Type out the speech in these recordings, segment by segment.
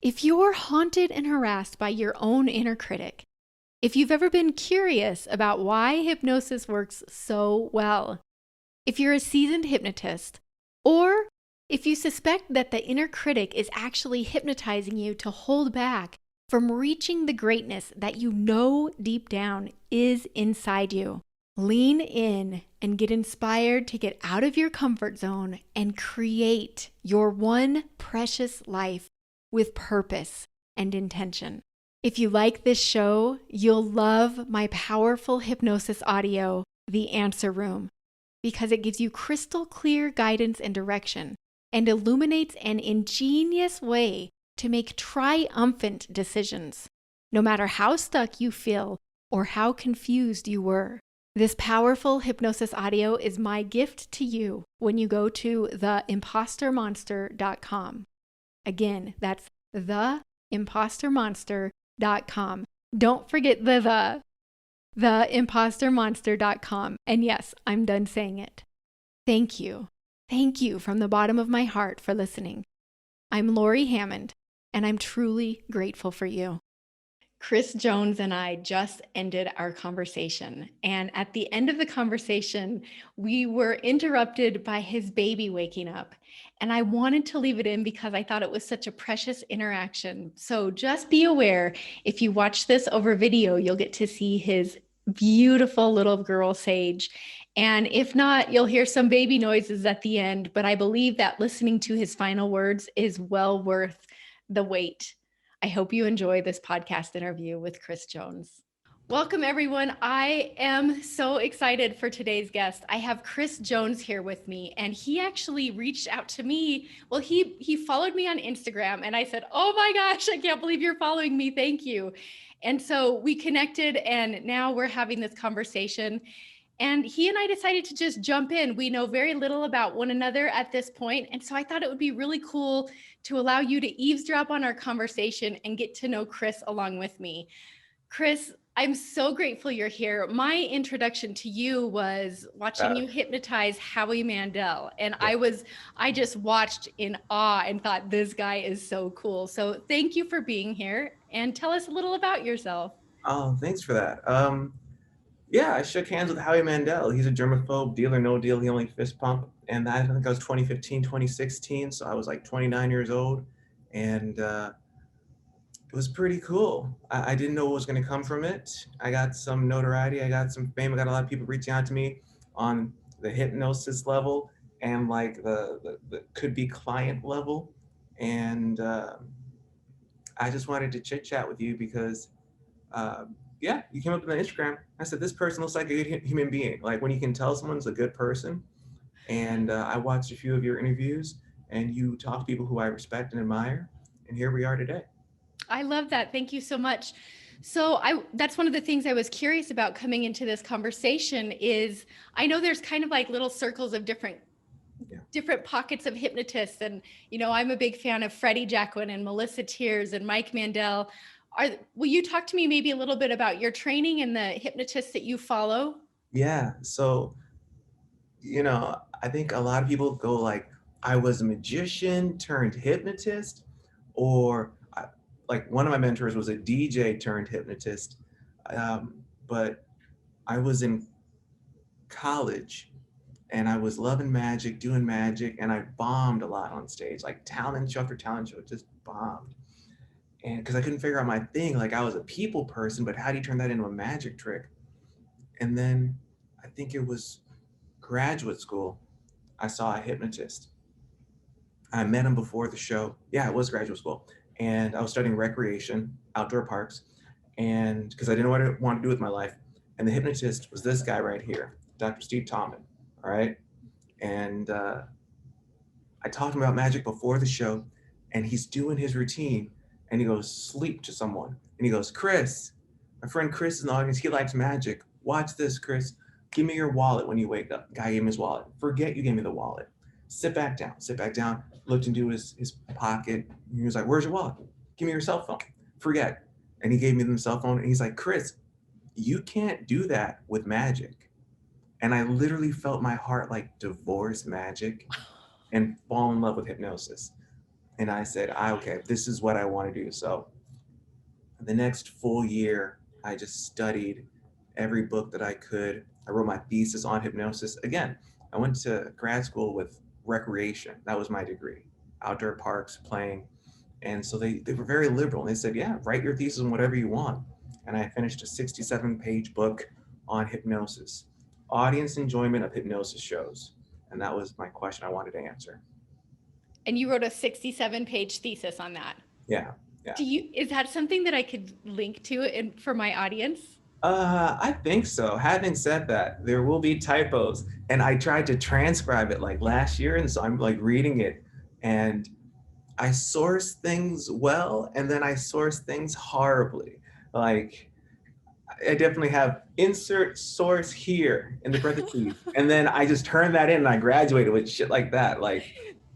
If you're haunted and harassed by your own inner critic, if you've ever been curious about why hypnosis works so well, if you're a seasoned hypnotist, or if you suspect that the inner critic is actually hypnotizing you to hold back from reaching the greatness that you know deep down is inside you, lean in and get inspired to get out of your comfort zone and create your one precious life with purpose and intention. If you like this show, you'll love my powerful hypnosis audio, The Answer Room, because it gives you crystal clear guidance and direction and illuminates an ingenious way to make triumphant decisions, no matter how stuck you feel or how confused you were. This powerful hypnosis audio is my gift to you when you go to theimpostermonster.com. Again, that's theimpostermonster.com. Don't forget theimpostermonster.com. And yes, I'm done saying it. Thank you. Thank you from the bottom of my heart for listening. I'm Lori Hammond, and I'm truly grateful for you. Chris Jones and I just ended our conversation. And at the end of the conversation, we were interrupted by his baby waking up. And I wanted to leave it in because I thought it was such a precious interaction. So just be aware, if you watch this over video, you'll get to see his beautiful little girl, Sage. And if not, you'll hear some baby noises at the end. But I believe that listening to his final words is well worth the wait. I hope you enjoy this podcast interview with Chris Jones. Welcome, everyone. I am so excited for today's guest. I have Chris Jones here with me, and he actually reached out to me. Well, he followed me on Instagram, and I said, "Oh my gosh, I can't believe you're following me. Thank you." And so we connected, and now we're having this conversation. And he and I decided to just jump in. We know very little about one another at this point. And so I thought it would be really cool to allow you to eavesdrop on our conversation and get to know Chris along with me. Chris, I'm so grateful you're here. My introduction to you was watching you hypnotize Howie Mandel. And I just watched in awe and thought, this guy is so cool. So thank you for being here, and tell us a little about yourself. Oh, thanks for that. Yeah, I shook hands with Howie Mandel. He's a germaphobe, deal or no deal. He only fist pump. And I think I was 2015, 2016. So I was like 29 years old. And it was pretty cool. I didn't know what was going to come from it. I got some notoriety. I got some fame. I got a lot of people reaching out to me on the hypnosis level and like the could be client level. And I just wanted to chit chat with you because yeah, you came up with my Instagram. I said, this person looks like a good human being. Like when you can tell someone's a good person. And I watched a few of your interviews and you talk to people who I respect and admire. And here we are today. I love that. Thank you so much. So that's one of the things I was curious about coming into this conversation is I know there's kind of like little circles of different pockets of hypnotists. And, I'm a big fan of Freddie Jacquin and Melissa Tears and Mike Mandel. Will you talk to me maybe a little bit about your training and the hypnotists that you follow? Yeah. So, I think a lot of people go like, I was a magician turned hypnotist, or like one of my mentors was a DJ turned hypnotist. But I was in college and I was loving magic, doing magic, and I bombed a lot on stage, like talent show after talent show, just bombed. And because I couldn't figure out my thing, like I was a people person, but how do you turn that into a magic trick? And then I think it was graduate school, I saw a hypnotist. I met him before the show. Yeah, it was graduate school. And I was studying recreation, outdoor parks, and because I didn't know what I wanted to do with my life. And the hypnotist was this guy right here, Dr. Steve Tomlin. All right. And I talked to him about magic before the show, and he's doing his routine, and he goes, sleep to someone. And he goes, Chris, my friend Chris is in the audience. He likes magic. Watch this, Chris. Give me your wallet when you wake up. Guy gave him his wallet. Forget you gave me the wallet. Sit back down. Sit back down. Looked into his pocket. He was like, where's your wallet? Give me your cell phone. Forget. And he gave me the cell phone. And he's like, Chris, you can't do that with magic. And I literally felt my heart like divorce magic and fall in love with hypnosis. And I said, okay, this is what I want to do. So the next full year, I just studied every book that I could. I wrote my thesis on hypnosis. Again, I went to grad school with recreation. That was my degree, outdoor parks, playing. And so they were very liberal. They said, yeah, write your thesis on whatever you want. And I finished a 67-page book on hypnosis, audience enjoyment of hypnosis shows. And that was my question I wanted to answer. And you wrote a 67-page thesis on that. Yeah, yeah. Is that something that I could link to for my audience? I think so. Having said that, there will be typos, and I tried to transcribe it like last year, and so I'm like reading it, and I source things well, and then I source things horribly. Like I definitely have insert source here in the parentheses, and then I just turned that in, and I graduated with shit like that. Like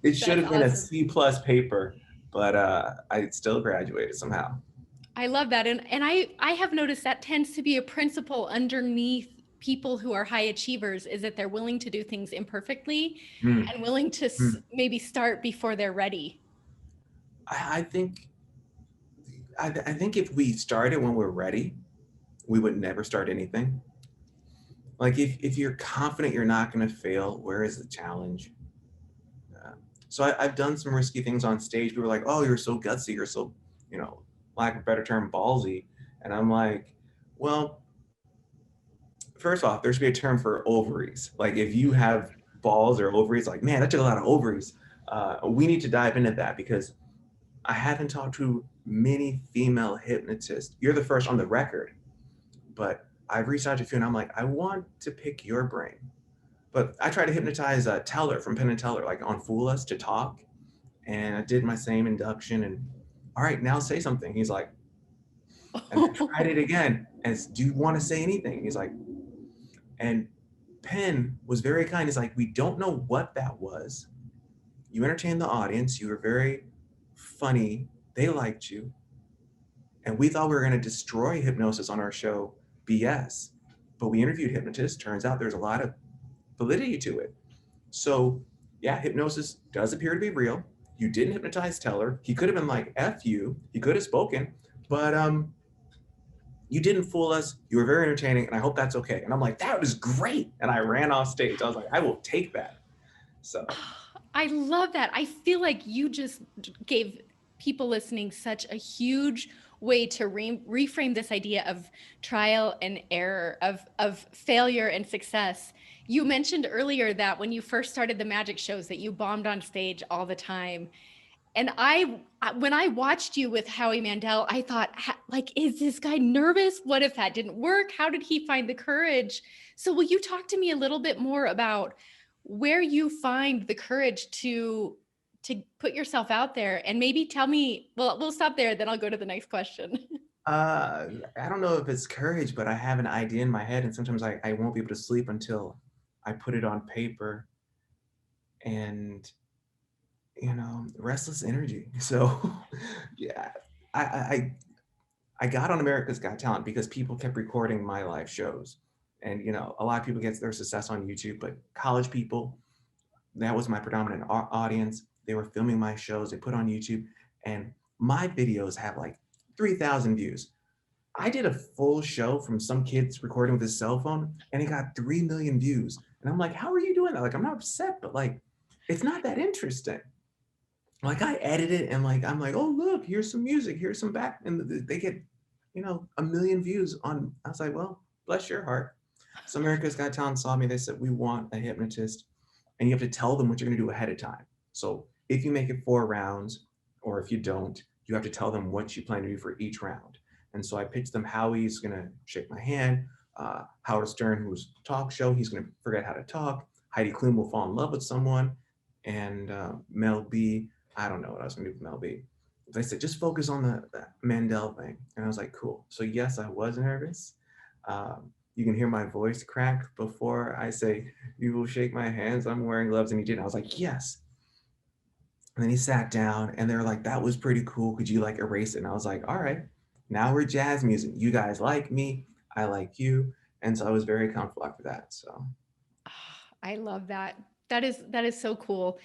it should That's have been a awesome. C plus paper, but I still graduated somehow. I love that. And I have noticed that tends to be a principle underneath people who are high achievers, is that they're willing to do things imperfectly Mm, and willing to mm. maybe start before they're ready. I think I think if we started when we're ready, we would never start anything. Like if you're confident you're not going to fail, where is the challenge? Uh, so I've done some risky things on stage. People are like, "Oh, you're so gutsy. You're so, you know, lack of a better term, ballsy." And I'm like, well, first off, there should be a term for ovaries. Like if you have balls or ovaries, like man, that took a lot of ovaries. We need to dive into that because I haven't talked to many female hypnotists. You're the first on the record, but I've reached out to a few and I'm like, I want to pick your brain. But I tried to hypnotize Teller from Penn and Teller, like on Fool Us to talk. And I did my same induction and all right, now say something. He's like, and I tried it again. As do you want to say anything? He's like, and Penn was very kind. He's like, we don't know what that was. You entertained the audience. You were very funny. They liked you. And we thought we were going to destroy hypnosis on our show, BS. But we interviewed hypnotists. Turns out there's a lot of validity to it. So, yeah, hypnosis does appear to be real. You didn't hypnotize Teller. He could have been like, F you. He could have spoken, but you didn't fool us. You were very entertaining, and I hope that's okay. And I'm like, that was great. And I ran off stage. I was like, I will take that. So, I love that. I feel like you just gave people listening such a huge way to reframe this idea of trial and error, of failure and success. You mentioned earlier that when you first started the magic shows that you bombed on stage all the time. And when I watched you with Howie Mandel, I thought, like, is this guy nervous? What if that didn't work? How did he find the courage? So, will you talk to me a little bit more about where you find the courage to put yourself out there, and maybe tell me? Well, we'll stop there, then I'll go to the next question. I don't know if it's courage, but I have an idea in my head, and sometimes I won't be able to sleep until I put it on paper and, restless energy. So, yeah, I, I, I got on America's Got Talent because people kept recording my live shows. And, a lot of people get their success on YouTube, but college people, that was my predominant audience. They were filming my shows, they put on YouTube, and my videos have like 3,000 views. I did a full show from some kids recording with his cell phone, and it got 3 million views. And I'm like, how are you doing that? Like, I'm not upset, but like, it's not that interesting. Like, I edit it and like, I'm like, oh, look, here's some music, here's some back. And they get, 1 million views on. I was like, well, bless your heart. So America's Got Talent saw me. They said, we want a hypnotist, and you have to tell them what you're going to do ahead of time. So if you make it 4 rounds, or if you don't, you have to tell them what you plan to do for each round. And so I pitched them how he's going to shake my hand. Howard Stern, who's talk show, he's going to forget how to talk. Heidi Klum will fall in love with someone. And Mel B, I don't know what I was going to do with Mel B. They said, just focus on the Mandel thing. And I was like, cool. So yes, I was nervous. You can hear my voice crack before I say, you will shake my hands. I'm wearing gloves. And he did. I was like, yes. And then he sat down and they were like, that was pretty cool. Could you like erase it? And I was like, all right, now we're jazz music. You guys like me. I like you. And so I was very comfortable after that. So I love that. That is so cool.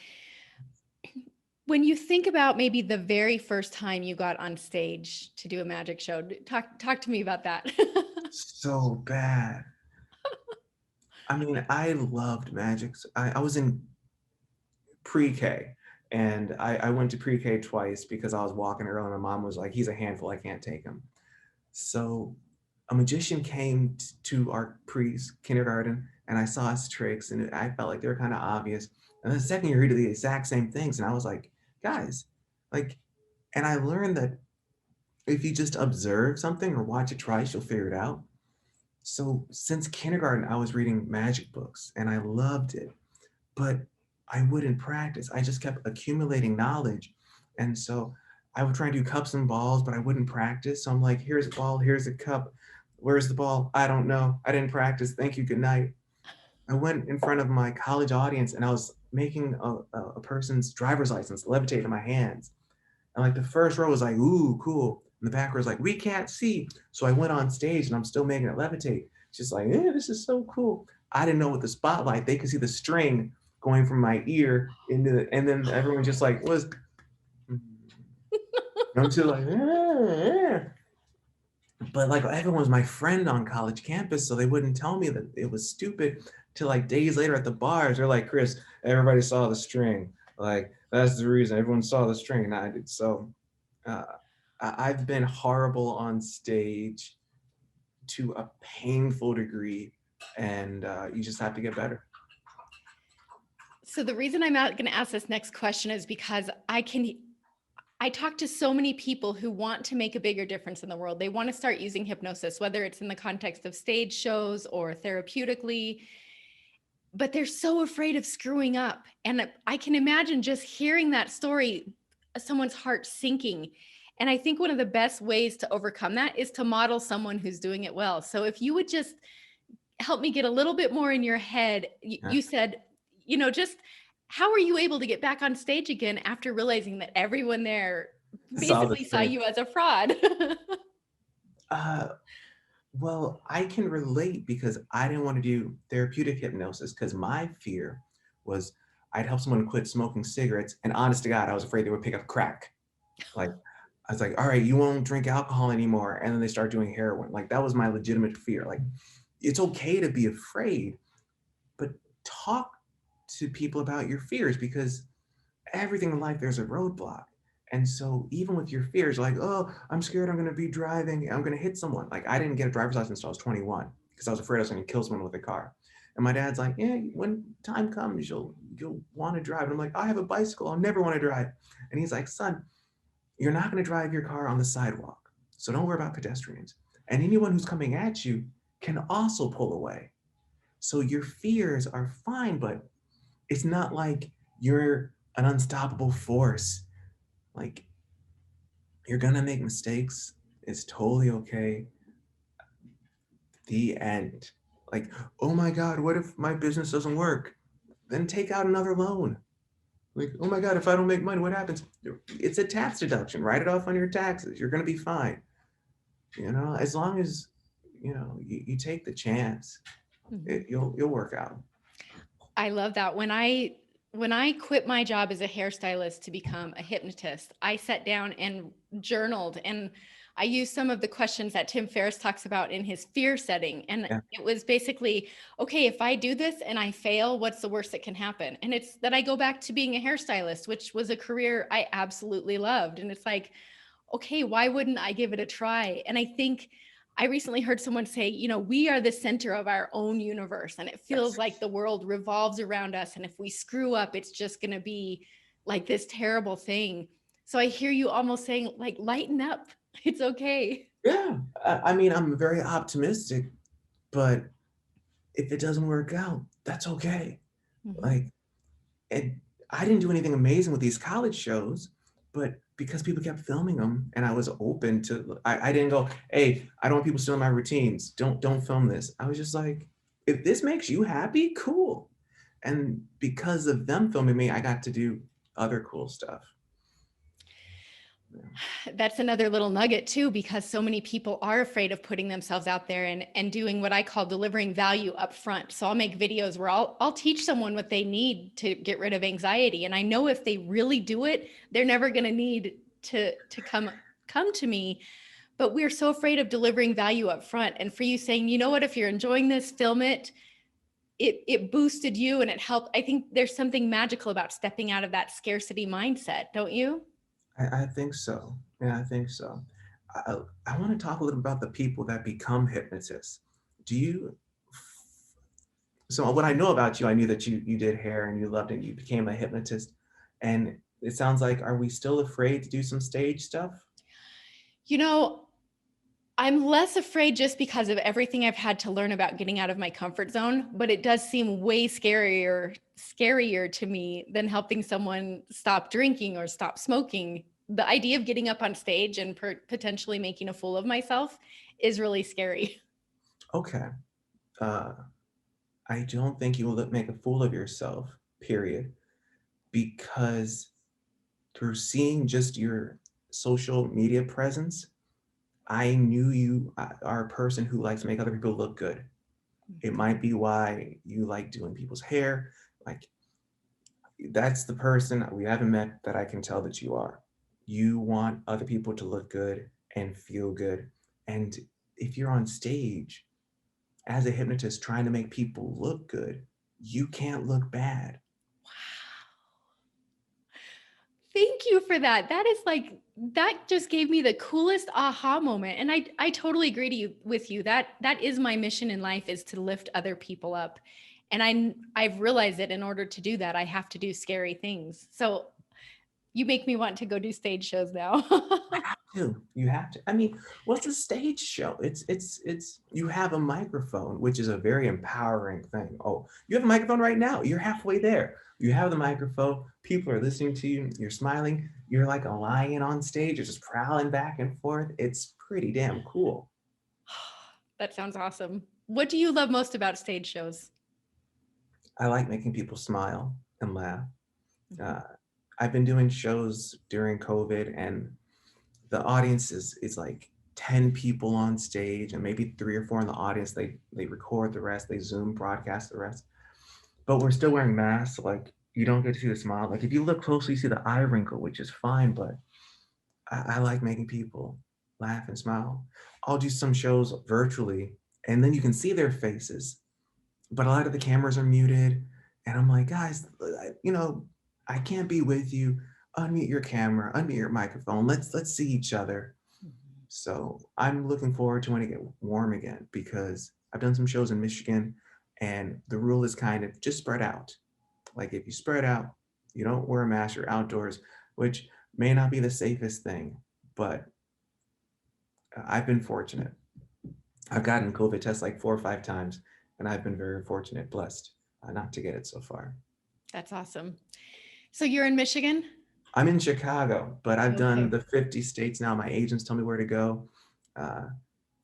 When you think about maybe the very first time you got on stage to do a magic show, talk to me about that. So bad. I mean, I loved magic. I was in pre-K, and I went to pre-K twice because I was walking early. My mom was like, "He's a handful. I can't take him." So a magician came to our pre-kindergarten, and I saw his tricks, and I felt like they were kind of obvious. And the second year, he did the exact same things, and I was like, "Guys, like," and I learned that if you just observe something or watch it twice, you'll figure it out. So since kindergarten, I was reading magic books, and I loved it, but I wouldn't practice. I just kept accumulating knowledge. And so I would try to do cups and balls, but I wouldn't practice. So I'm like, here's a ball, here's a cup. Where's the ball? I don't know. I didn't practice. Thank you. Good night. I went in front of my college audience and I was making a person's driver's license levitate in my hands. And like the first row was like, ooh, cool. And the back row was like, we can't see. So I went on stage and I'm still making it levitate. It's just like, yeah, this is so cool. I didn't know with the spotlight, they could see the string going from my ear into the, and then everyone just like was, I'm still like, but like everyone was my friend on college campus, so they wouldn't tell me that it was stupid till like days later at the bars. They're like, Chris, everybody saw the string. Like, that's the reason everyone saw the string and I did. So uh, I've been horrible on stage to a painful degree, and you just have to get better. So the reason I'm not going to ask this next question is because I talk to so many people who want to make a bigger difference in the world. They want to start using hypnosis, whether it's in the context of stage shows or therapeutically, but they're so afraid of screwing up. And I can imagine just hearing that story, someone's heart sinking. And I think one of the best ways to overcome that is to model someone who's doing it well. So if you would just help me get a little bit more in your head, Yeah. you said, just how are you able to get back on stage again after realizing that everyone there Saw the basically saw string. you as a fraud? Uh, well, I can relate because I didn't want to do therapeutic hypnosis because my fear was I'd help someone quit smoking cigarettes, and honest to God, I was afraid they would pick up crack. Like, I was like, all right, you won't drink alcohol anymore. And then they start doing heroin. Like, that was my legitimate fear. Like, it's okay to be afraid, but talk to people about your fears because everything in life, there's a roadblock. And so even with your fears, like, oh, I'm scared I'm going to be driving. I'm going to hit someone. Like, I didn't get a driver's license until I was 21 because I was afraid I was going to kill someone with a car. And my dad's like, yeah, when time comes, you'll want to drive. And I'm like, I have a bicycle. I'll never want to drive. And he's like, son, you're not going to drive your car on the sidewalk. So don't worry about pedestrians. And anyone who's coming at you can also pull away. So your fears are fine, but it's not like you're an unstoppable force. Like, you're going to make mistakes. It's totally okay. The end. Like, oh my God, what if my business doesn't work? Then take out another loan. Like, oh my God, if I don't make money, what happens? It's a tax deduction. Write it off on your taxes. You're going to be fine. As long as you take the chance, Mhm. you'll work out. I love that. When I quit my job as a hairstylist to become a hypnotist, I sat down and journaled, and I used some of the questions that Tim Ferriss talks about in his fear setting. And Yeah, it was basically, okay, if I do this and I fail, what's the worst that can happen? And it's that I go back to being a hairstylist, which was a career I absolutely loved. And it's like, okay, why wouldn't I give it a try? And I think I recently heard someone say, we are the center of our own universe, and it feels yes, like the world revolves around us. And if we screw up, it's just going to be like this terrible thing. So I hear you almost saying, like, lighten up. It's okay. yeah. I mean, I'm very optimistic, but if it doesn't work out, that's okay. Mhm. Like, and I didn't do anything amazing with these college shows, but because people kept filming them and I was open to, I didn't go, hey, I don't want people stealing my routines. Don't film this. I was just like, if this makes you happy, cool. And because of them filming me, I got to do other cool stuff. Yeah. That's another little nugget too, because so many people are afraid of putting themselves out there and doing what I call delivering value up front. So I'll make videos where I'll teach someone what they need to get rid of anxiety. And I know if they really do it, they're never going to need to come to me. But we're so afraid of delivering value up front. And for you saying, you know what, if you're enjoying this, film it. It boosted you and it helped. I think there's something magical about stepping out of that scarcity mindset, don't you? I think so. Yeah, I think so. I, I want to talk a little about the people that become hypnotists. Do you? So what I know about you, I knew that you did hair and you loved it. You became a hypnotist, and it sounds like, are we still afraid to do some stage stuff? You know, I'm less afraid just because of everything I've had to learn about getting out of my comfort zone, but it does seem way scarier to me than helping someone stop drinking or stop smoking. The idea of getting up on stage and potentially making a fool of myself is really scary. Okay. Uh, I don't think you will make a fool of yourself. Period. Because through seeing just your social media presence, I knew you are a person who likes to make other people look good. It might be why you like doing people's hair. Like, that's the person we haven't met that I can tell that you are. You want other people to look good and feel good. And if you're on stage as a hypnotist trying to make people look good, you can't look bad. Thank you for that. That is like that just gave me the coolest aha moment. And I totally agree to you with you. That is my mission in life is to lift other people up. And I've realized that in order to do that, I have to do scary things. So you make me want to go do stage shows now. You have to. I mean, what's a stage show? It's you have a microphone, which is a very empowering thing. Oh, you have a microphone right now. You're halfway there. You have the microphone. People are listening to you. You're smiling. You're like a lion on stage. You're just prowling back and forth. It's pretty damn cool. That sounds awesome. What do you love most about stage shows? I like making people smile and laugh. Mhm. Uh, I've been doing shows during COVID, and the audience is like 10 people on stage and maybe 3 or 4 in the audience. They record the rest, they Zoom broadcast the rest, but we're still wearing masks. Like, you don't get to see the smile. Like, if you look closely, you see the eye wrinkle, which is fine, but I like making people laugh and smile. I'll do some shows virtually, and then you can see their faces, but a lot of the cameras are muted. And I'm like, guys, I can't be with you. Unmute your camera, unmute your microphone. Let's see each other. So I'm looking forward to when it get warm again, because I've done some shows in Michigan, and the rule is kind of just spread out. Like, if you spread out, you don't wear a mask, you're outdoors, which may not be the safest thing, but I've been fortunate. I've gotten COVID tests like 4 or 5 times, and I've been very fortunate, blessed, not to get it so far. That's awesome. So you're in Michigan? I'm in Chicago, but I've done Okay. the 50 states now. My agents tell me where to go. Uh,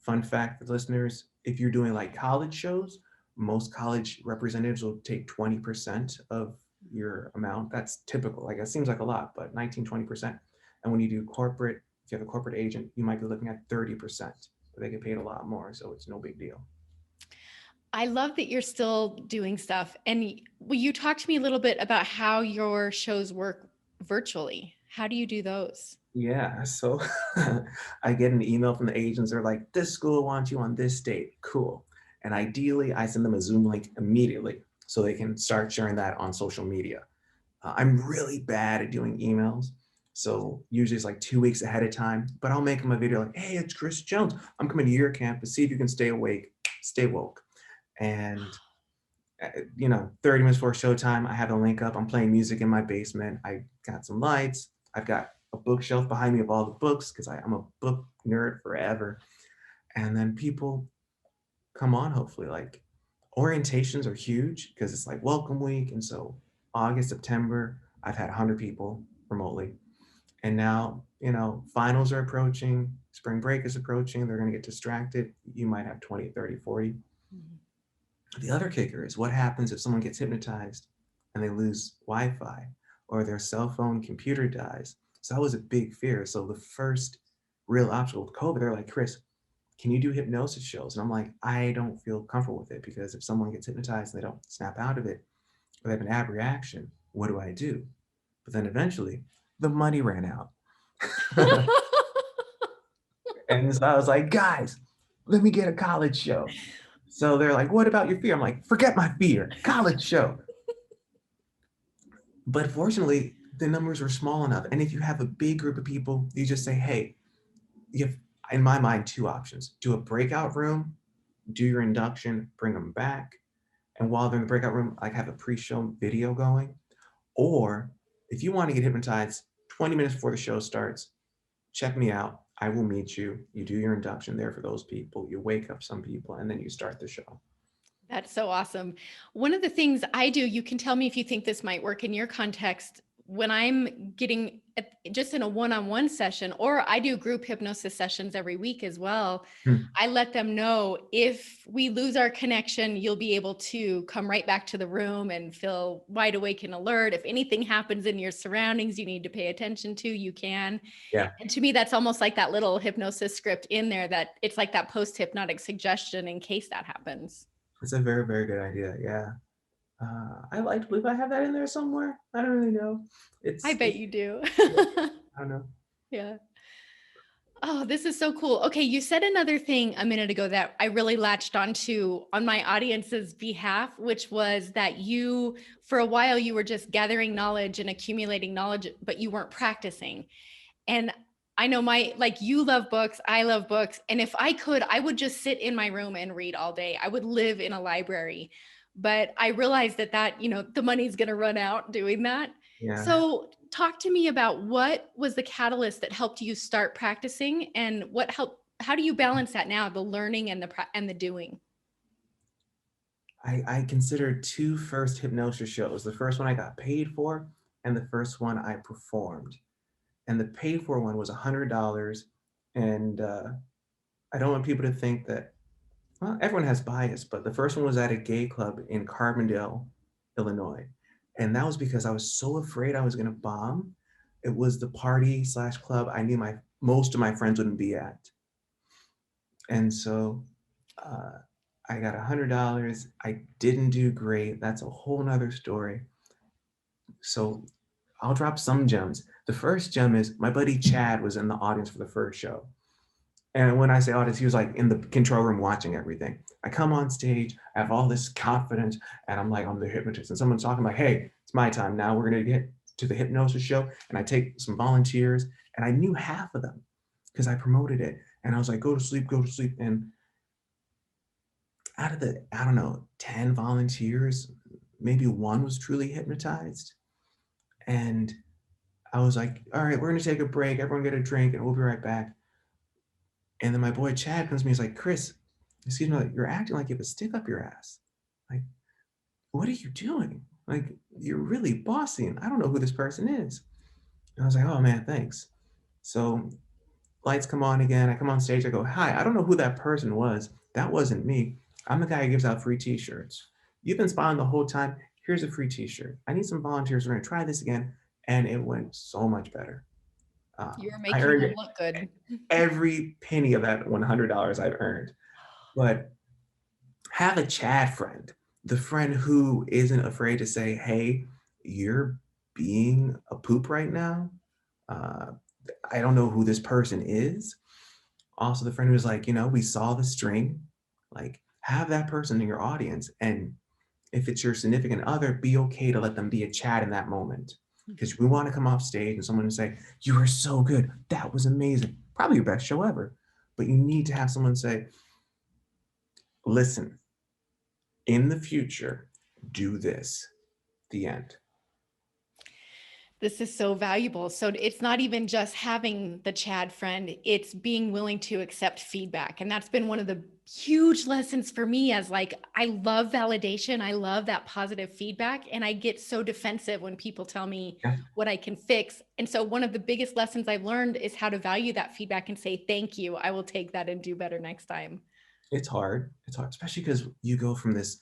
Fun fact for the listeners, if you're doing like college shows, most college representatives will take 20% of your amount. That's typical. Like, it seems like a lot, but 19, 20%. And when you do corporate, if you have a corporate agent, you might be looking at 30%, but they get paid a lot more. So it's no big deal. I love that you're still doing stuff. And will you talk to me a little bit about how your shows work virtually? How do you do those? Yeah, so I get an email from the agents. They're like, this school wants you on this date. Cool. And ideally, I send them a Zoom link immediately so they can start sharing that on social media. I'm really bad at doing emails. So usually it's like 2 weeks ahead of time, but I'll make them a video like, hey, it's Chris Jones. I'm coming to your campus. See if you can stay awake, stay woke. And 30 minutes before showtime, I have a link up. I'm playing music in my basement. I got some lights. I've got a bookshelf behind me of all the books because I'm a book nerd forever. And then people come on, hopefully. Like, orientations are huge because it's like welcome week. And so August, September, I've had 100 people remotely. And now, finals are approaching, spring break is approaching. They're going to get distracted. You might have 20, 30, 40. Mhm. The other kicker is, what happens if someone gets hypnotized and they lose Wi-Fi, or their cell phone computer dies? So that was a big fear. So the first real obstacle with COVID, they're like, Chris, can you do hypnosis shows? And I'm like, I don't feel comfortable with it because if someone gets hypnotized and they don't snap out of it or they have an ab reaction, what do I do? But then eventually the money ran out. And so I was like, guys, let me get a college show. So they're like, what about your fear? I'm like, forget my fear, college show. But fortunately, the numbers were small enough. And if you have a big group of people, you just say, hey, you have, in my mind, two options. Do a breakout room, do your induction, bring them back. And while they're in the breakout room, like have a pre-show video going. Or if you want to get hypnotized 20 minutes before the show starts, check me out. I will meet you. You do your induction there for those people. You wake up some people and then you start the show. That's so awesome. One of the things I do, you can tell me if you think this might work in your context. When I'm getting just in a one-on-one session, or I do group hypnosis sessions every week as well, Hmm. I let them know if we lose our connection, you'll be able to come right back to the room and feel wide awake and alert. If anything happens in your surroundings you need to pay attention to, you can. Yeah, And to me, that's almost like that little hypnosis script in there, that it's like that post-hypnotic suggestion in case that happens. it's a very, very good idea. Yeah. I like to believe I have that in there somewhere. I don't really know. I It's, bet you do. yeah, I don't know. Yeah. Oh, this is so cool. Okay, you said another thing a minute ago that I really latched onto on my audience's behalf, which was that you, for a while, you were just gathering knowledge and accumulating knowledge, but you weren't practicing. And I know like you love books, I love books. And if I could, I would just sit in my room and read all day. I would live in a library. But I realized that, the money's going to run out doing that. Yeah. So talk to me about what was the catalyst that helped you start practicing, and how do you balance that now, the learning and the doing? I consider two first hypnosis shows. The first one I got paid for, and the first one I performed. And the paid for one was $100. And I don't want people to think that, well, everyone has bias, but the first one was at a gay club in Carbondale, Illinois. And that was because I was so afraid I was going to bomb. It was the party slash club I knew most of my friends wouldn't be at. And so uh, I got $100. I didn't do great. That's a whole nother story. So I'll drop some gems. The first gem is my buddy Chad was in the audience for the first show. And when I say audience, he was like in the control room watching everything. I come on stage, I have all this confidence, and I'm like, I'm the hypnotist. And someone's talking like, hey, it's my time now. We're going to get to the hypnosis show. And I take some volunteers, and I knew half of them because I promoted it. And I was like, go to sleep, go to sleep. And out of the, I don't know, 10 volunteers, maybe one was truly hypnotized. And I was like, all right, we're going to take a break. Everyone get a drink, and we'll be right back. And then my boy Chad comes to me, he's like, Chris, excuse me, like, you're acting like you have a stick up your ass. Like, what are you doing? Like, you're really bossy, and I don't know who this person is. And I was like, oh man, thanks. So lights come on again. I come on stage. I go, hi, I don't know who that person was. That wasn't me. I'm the guy who gives out free t-shirts. You've been smiling the whole time. Here's a free t-shirt. I need some volunteers. We're going to try this again. And it went so much better. You're I making earned them look good. every penny of that $100 I've earned. But have a Chad friend, the friend who isn't afraid to say, hey, you're being a poop right now. Uh, I don't know who this person is. Also, the friend who's like, we saw the string. Like, have that person in your audience. And if it's your significant other, be okay to let them be a Chad in that moment. Because we want to come off stage and someone to say, you were so good. That was amazing. Probably your best show ever. But you need to have someone say, listen, in the future, do this. The end. This is so valuable. So it's not even just having the Chad friend, it's being willing to accept feedback. And that's been one of the huge lessons for me, as like, I love validation. I love that positive feedback. And I get so defensive when people tell me Yeah, what I can fix. And so one of the biggest lessons I've learned is how to value that feedback and say, thank you. I will take that and do better next time. it's hard. It's hard, especially because you go from this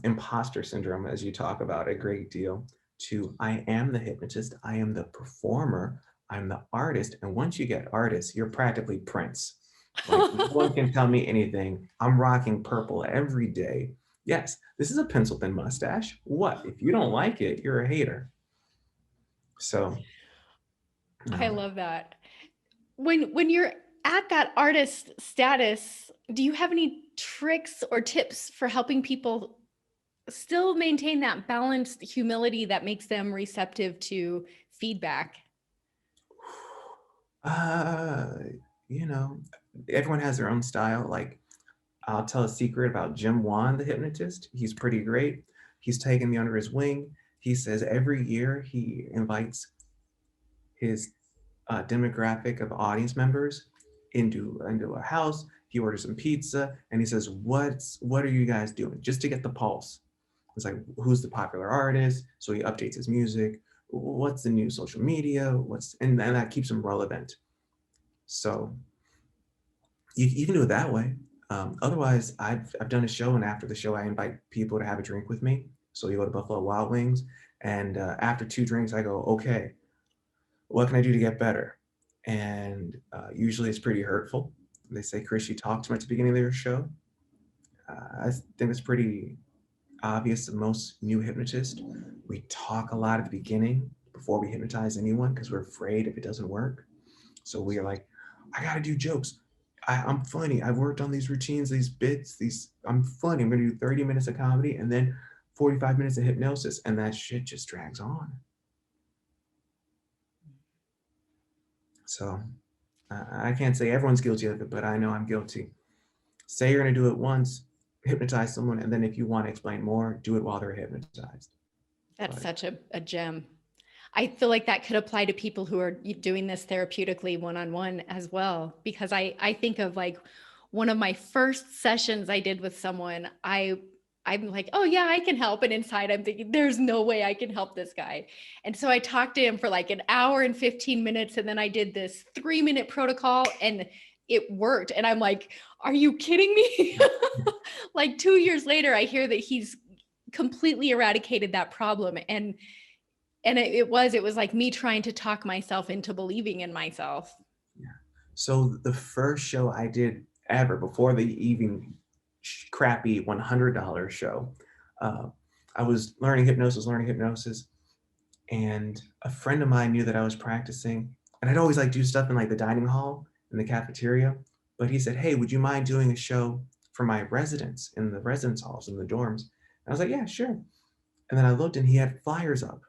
imposter syndrome, as you talk about a great deal, to I am the hypnotist, I am the performer, I'm the artist. And once you get artist, you're practically Prince. Like no one can tell me anything. I'm rocking purple every day. Yes, this is a pencil thin mustache. What? If you don't like it, you're a hater. So, I uh, love that. When you're at that artist status, do you have any tricks or tips for helping people still maintain that balanced humility that makes them receptive to feedback? uh, you know, everyone has their own style. Like I'll tell a secret about Jim Wan, the hypnotist. He's pretty great. He's taken me under his wing. He says every year he invites his demographic of audience members into a house. He orders some pizza and he says, what are you guys doing? Just to get the pulse. It's like, who's the popular artist? So he updates his music. What's the new social media? And that keeps him relevant. So you can do it that way. Otherwise, I've done a show, and after the show, I invite people to have a drink with me. So you go to Buffalo Wild Wings, and after 2 drinks, I go, okay, what can I do to get better? And usually it's pretty hurtful. They say, Chris, you talk too much at the beginning of your show. I think it's pretty obvious to most new hypnotists. We talk a lot at the beginning before we hypnotize anyone because we're afraid if it doesn't work. So we are like, I gotta do jokes. I'm funny. I've worked on these routines, these bits, I'm funny. I'm gonna do 30 minutes of comedy and then 45 minutes of hypnosis. And that shit just drags on. So I can't say everyone's guilty of it, but I know I'm guilty. Say you're gonna do it once, hypnotize someone, and then if you want to explain more, do it while they're hypnotized. That's But such a gem. I feel like that could apply to people who are doing this therapeutically one-on-one as well. Because I think of like one of my first sessions I did with someone, I'm like, oh yeah, I can help. And inside I'm thinking, there's no way I can help this guy. And so I talked to him for like an hour and 15 minutes. And then I did this 3-minute protocol and it worked. And I'm like, are you kidding me? Like 2 years later, I hear that he's completely eradicated that problem. And it was like me trying to talk myself into believing in myself. yeah. So the first show I did ever before the even crappy $100 show, uh, I was learning hypnosis, and a friend of mine knew that I was practicing, and I'd always like do stuff in like the dining hall in the cafeteria. But he said, "Hey, would you mind doing a show for my residents in the residence halls in the dorms?" And I was like, "Yeah, sure." And then I looked, and he had flyers up.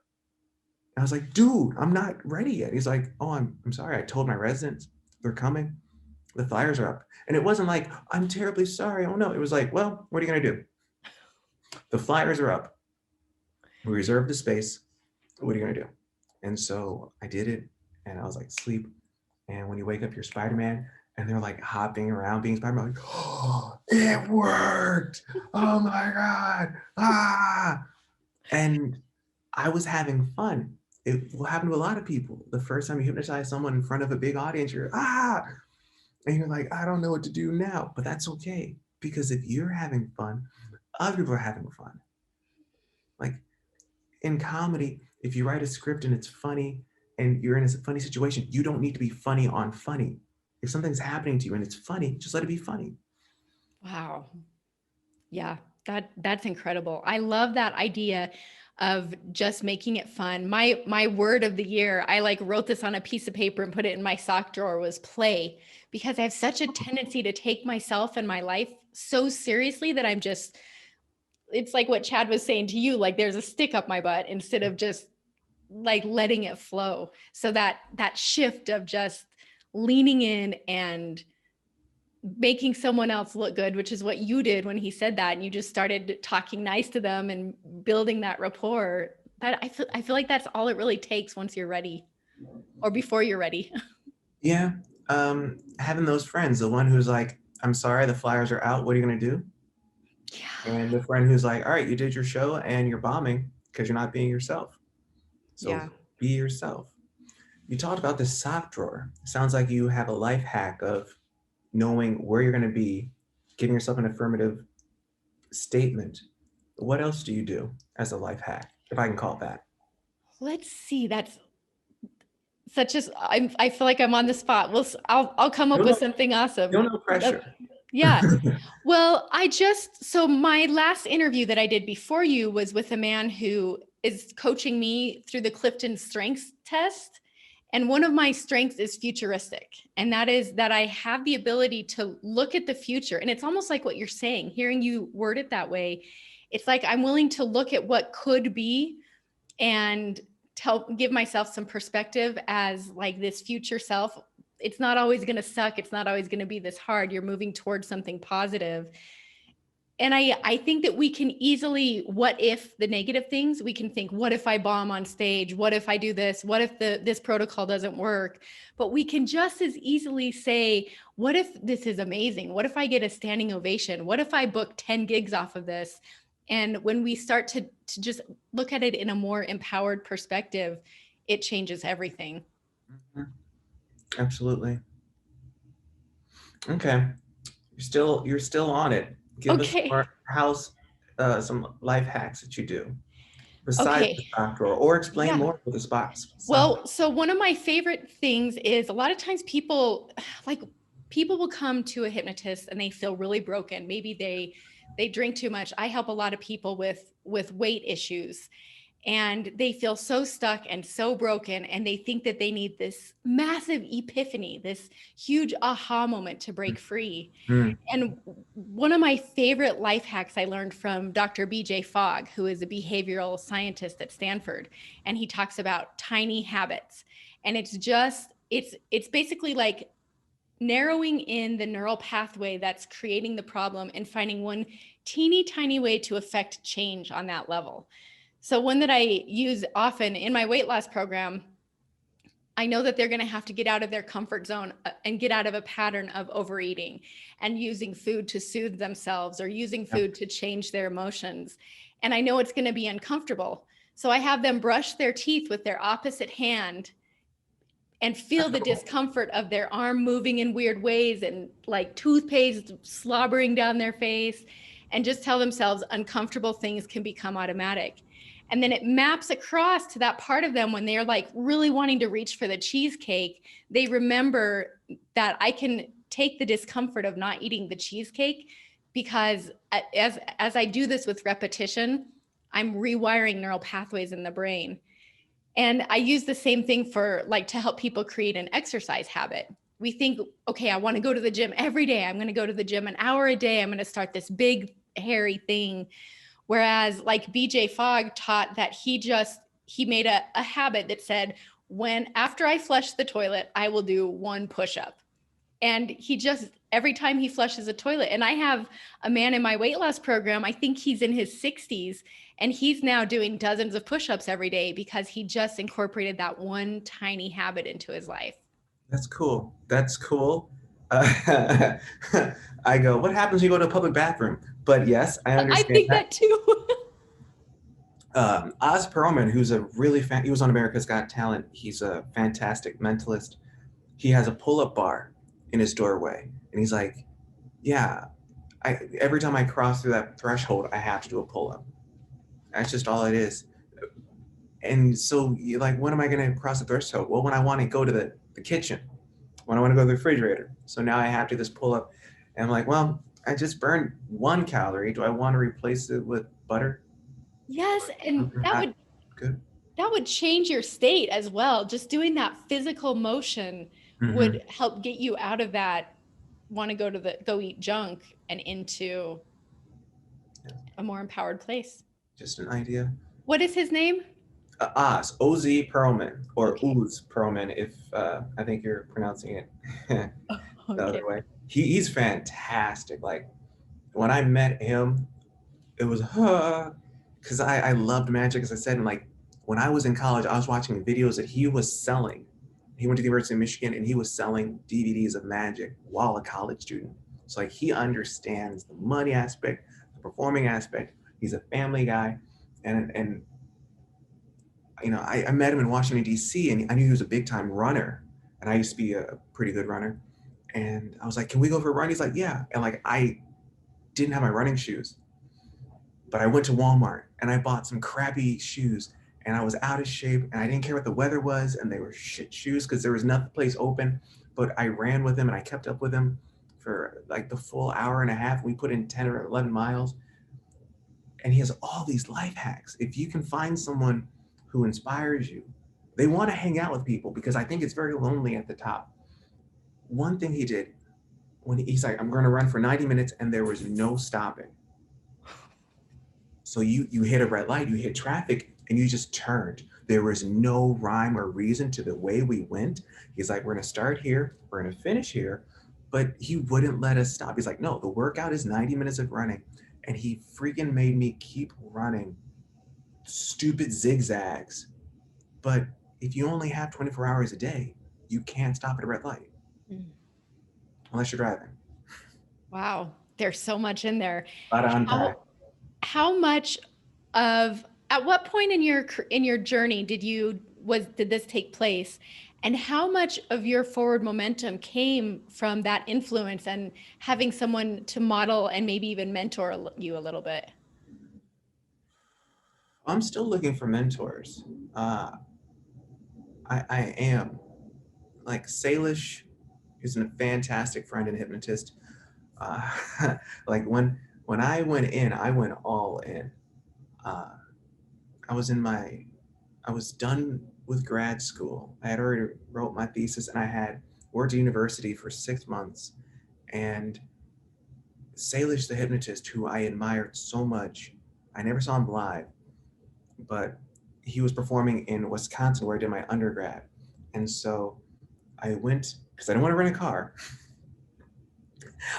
And I was like, "Dude, I'm not ready yet." He's like, "Oh, I'm sorry. I told my residents they're coming. The flyers are up." And it wasn't like, "I'm terribly sorry. Oh no." It was like, "Well, what are you gonna do? The flyers are up. We reserved the space. What are you gonna do?" And so I did it, and I was like, sleep. And when you wake up, you're Spider-Man, and they're like hopping around being Spider-Man. Like, oh, it worked! Oh my god! Ah! And I was having fun. It will happen to a lot of people. The first time you hypnotize someone in front of a big audience, you're and you're like, I don't know what to do now. But that's okay because if you're having fun, other people are having fun. Like in comedy, if you write a script and it's funny and you're in a funny situation, you don't need to be funny on funny. If something's happening to you and it's funny, just let it be funny. Wow. Yeah, that's incredible. I love that idea of just making it fun. My word of the year, I like wrote this on a piece of paper and put it in my sock drawer was play because I have such a tendency to take myself and my life so seriously that I'm just it's like what Chad was saying to you, like there's a stick up my butt instead of just like letting it flow. So that shift of just leaning in and making someone else look good, which is what you did when he said that, and you just started talking nice to them and building that rapport. That I feel like that's all it really takes once you're ready or before you're ready. Yeah. Having those friends, the one who's like, I'm sorry, the flyers are out. What are you going to do? Yeah. And the friend who's like, all right, you did your show and you're bombing because you're not being yourself. So Yeah. be yourself. You talked about this sock drawer. Sounds like you have a life hack of knowing where you're going to be, giving yourself an affirmative statement. What else do you do as a life hack, if I can call it that? let's see. That's such as I feel like I'm on the spot. I'll come up No, with no, something awesome. no pressure. Yeah. Well, so my last interview that I did before you was with a man who is coaching me through the Clifton Strengths test. And one of my strengths is futuristic. And that is that I have the ability to look at the future. And it's almost like what you're saying, hearing you word it that way. It's like I'm willing to look at what could be and give myself some perspective as like this future self. It's not always going to suck. It's not always going to be this hard. You're moving towards something positive. And I think that we can easily, what if the negative things, we can think, what if I bomb on stage? What if I do this? What if this protocol doesn't work? But we can just as easily say, what if this is amazing? What if I get a standing ovation? What if I book 10 gigs off of this? And when we start to just look at it in a more empowered perspective, it changes everything. Mhm. Absolutely. Okay. You're still on it. Give us Okay. some life hacks that you do besides the Okay. stock drawer, or explain Yeah. more with the stock. Well, so one of my favorite things is a lot of times people will come to a hypnotist and they feel really broken. Maybe they drink too much. I help a lot of people with weight issues, and they feel so stuck and so broken, and they think that they need this massive epiphany, this huge aha moment to break free. Mm. And one of my favorite life hacks I learned from Dr. BJ Fogg, who is a behavioral scientist at Stanford, and he talks about tiny habits. And it's basically like narrowing in the neural pathway that's creating the problem and finding one teeny tiny way to affect change on that level. So one that I use often in my weight loss program, I know that they're going to have to get out of their comfort zone and get out of a pattern of overeating and using food to soothe themselves or using Yep. food to change their emotions. And I know it's going to be uncomfortable. So I have them brush their teeth with their opposite hand and feel the discomfort of their arm moving in weird ways and like toothpaste slobbering down their face, and just tell themselves uncomfortable things can become automatic. And then it maps across to that part of them when they're like really wanting to reach for the cheesecake. They remember that I can take the discomfort of not eating the cheesecake, because as I do this with repetition, I'm rewiring neural pathways in the brain. And I use the same thing for like to help people create an exercise habit. We think, okay, I want to go to the gym every day. I'm going to go to the gym an hour a day. I'm going to start this big, hairy thing. Whereas like BJ Fogg taught that he made a habit that said, after I flush the toilet, I will do one push-up. And he just, every time he flushes a toilet, and I have a man in my weight loss program, I think he's in his 60s, and he's now doing dozens of push-ups every day because he just incorporated that one tiny habit into his life. That's cool. That's cool. Uh, I go, what happens when you go to a public bathroom? But yes, I I understand think that. that too. Oz Perlman, who's he was on America's Got Talent. He's a fantastic mentalist. He has a pull-up bar in his doorway, and he's like, yeah, every time I cross through that threshold, I have to do a pull-up. That's just all it is. And so you're like, when am I going to cross the threshold? Well, when I want to go to the kitchen, when I want to go to the refrigerator. So now I have to just pull up, and I'm like, well, I just burned 1 calorie. Do I want to replace it with butter? Yes, and Something not good. that would change your state as well. Just doing that physical motion Mm-hmm. would help get you out of that want to go eat junk and into Yeah, a more empowered place. just an idea. What is his name? Oz, O-Z Perlman, or Okay. Ooze Perlman, if I think you're pronouncing it the other Okay. way. He's fantastic. Like, when I met him, it was because I loved magic, as I said, and like when I was in college, I was watching videos that he was selling. He went to the University of Michigan and he was selling DVDs of magic while a college student. So like he understands the money aspect, the performing aspect. He's a family guy, and I met him in Washington D.C. and I knew he was a big time runner, and I used to be a pretty good runner. And I was like, "Can we go for a run?" He's like, "Yeah." And like I didn't have my running shoes, but I went to Walmart and I bought some crappy shoes, and I was out of shape, and I didn't care what the weather was, and they were shit shoes because there was nothing place open. But I ran with him and I kept up with him for like the full hour and a half. We put in 10 or 11 miles, and he has all these life hacks. If you can find someone who inspires you, they want to hang out with people because I think it's very lonely at the top. One thing he did when he's like, I'm going to run for 90 minutes, and there was no stopping. So you hit a red light, you hit traffic, and you just turned. There was no rhyme or reason to the way we went. He's like, we're gonna start here, we're gonna finish here, but he wouldn't let us stop. He's like, no, the workout is 90 minutes of running, and he freaking made me keep running stupid zigzags. But if you only have 24 hours a day, you can't stop at a red light Mm. unless you're driving. Wow. There's so much in there. A lot to unpack. How much of at what point in your journey did this take place, and how much of your forward momentum came from that influence and having someone to model and maybe even mentor you a little bit? I'm still looking for mentors. Uh, I am. Like Salish is a fantastic friend and hypnotist. Uh, like when I went in, I went all in. Uh, I was in my, I was done with grad school. I had already wrote my thesis, and I had worked at university for 6 months. And Salish, the hypnotist, who I admired so much, I never saw him live, but he was performing in Wisconsin where I did my undergrad. And so I went because I didn't want to rent a car.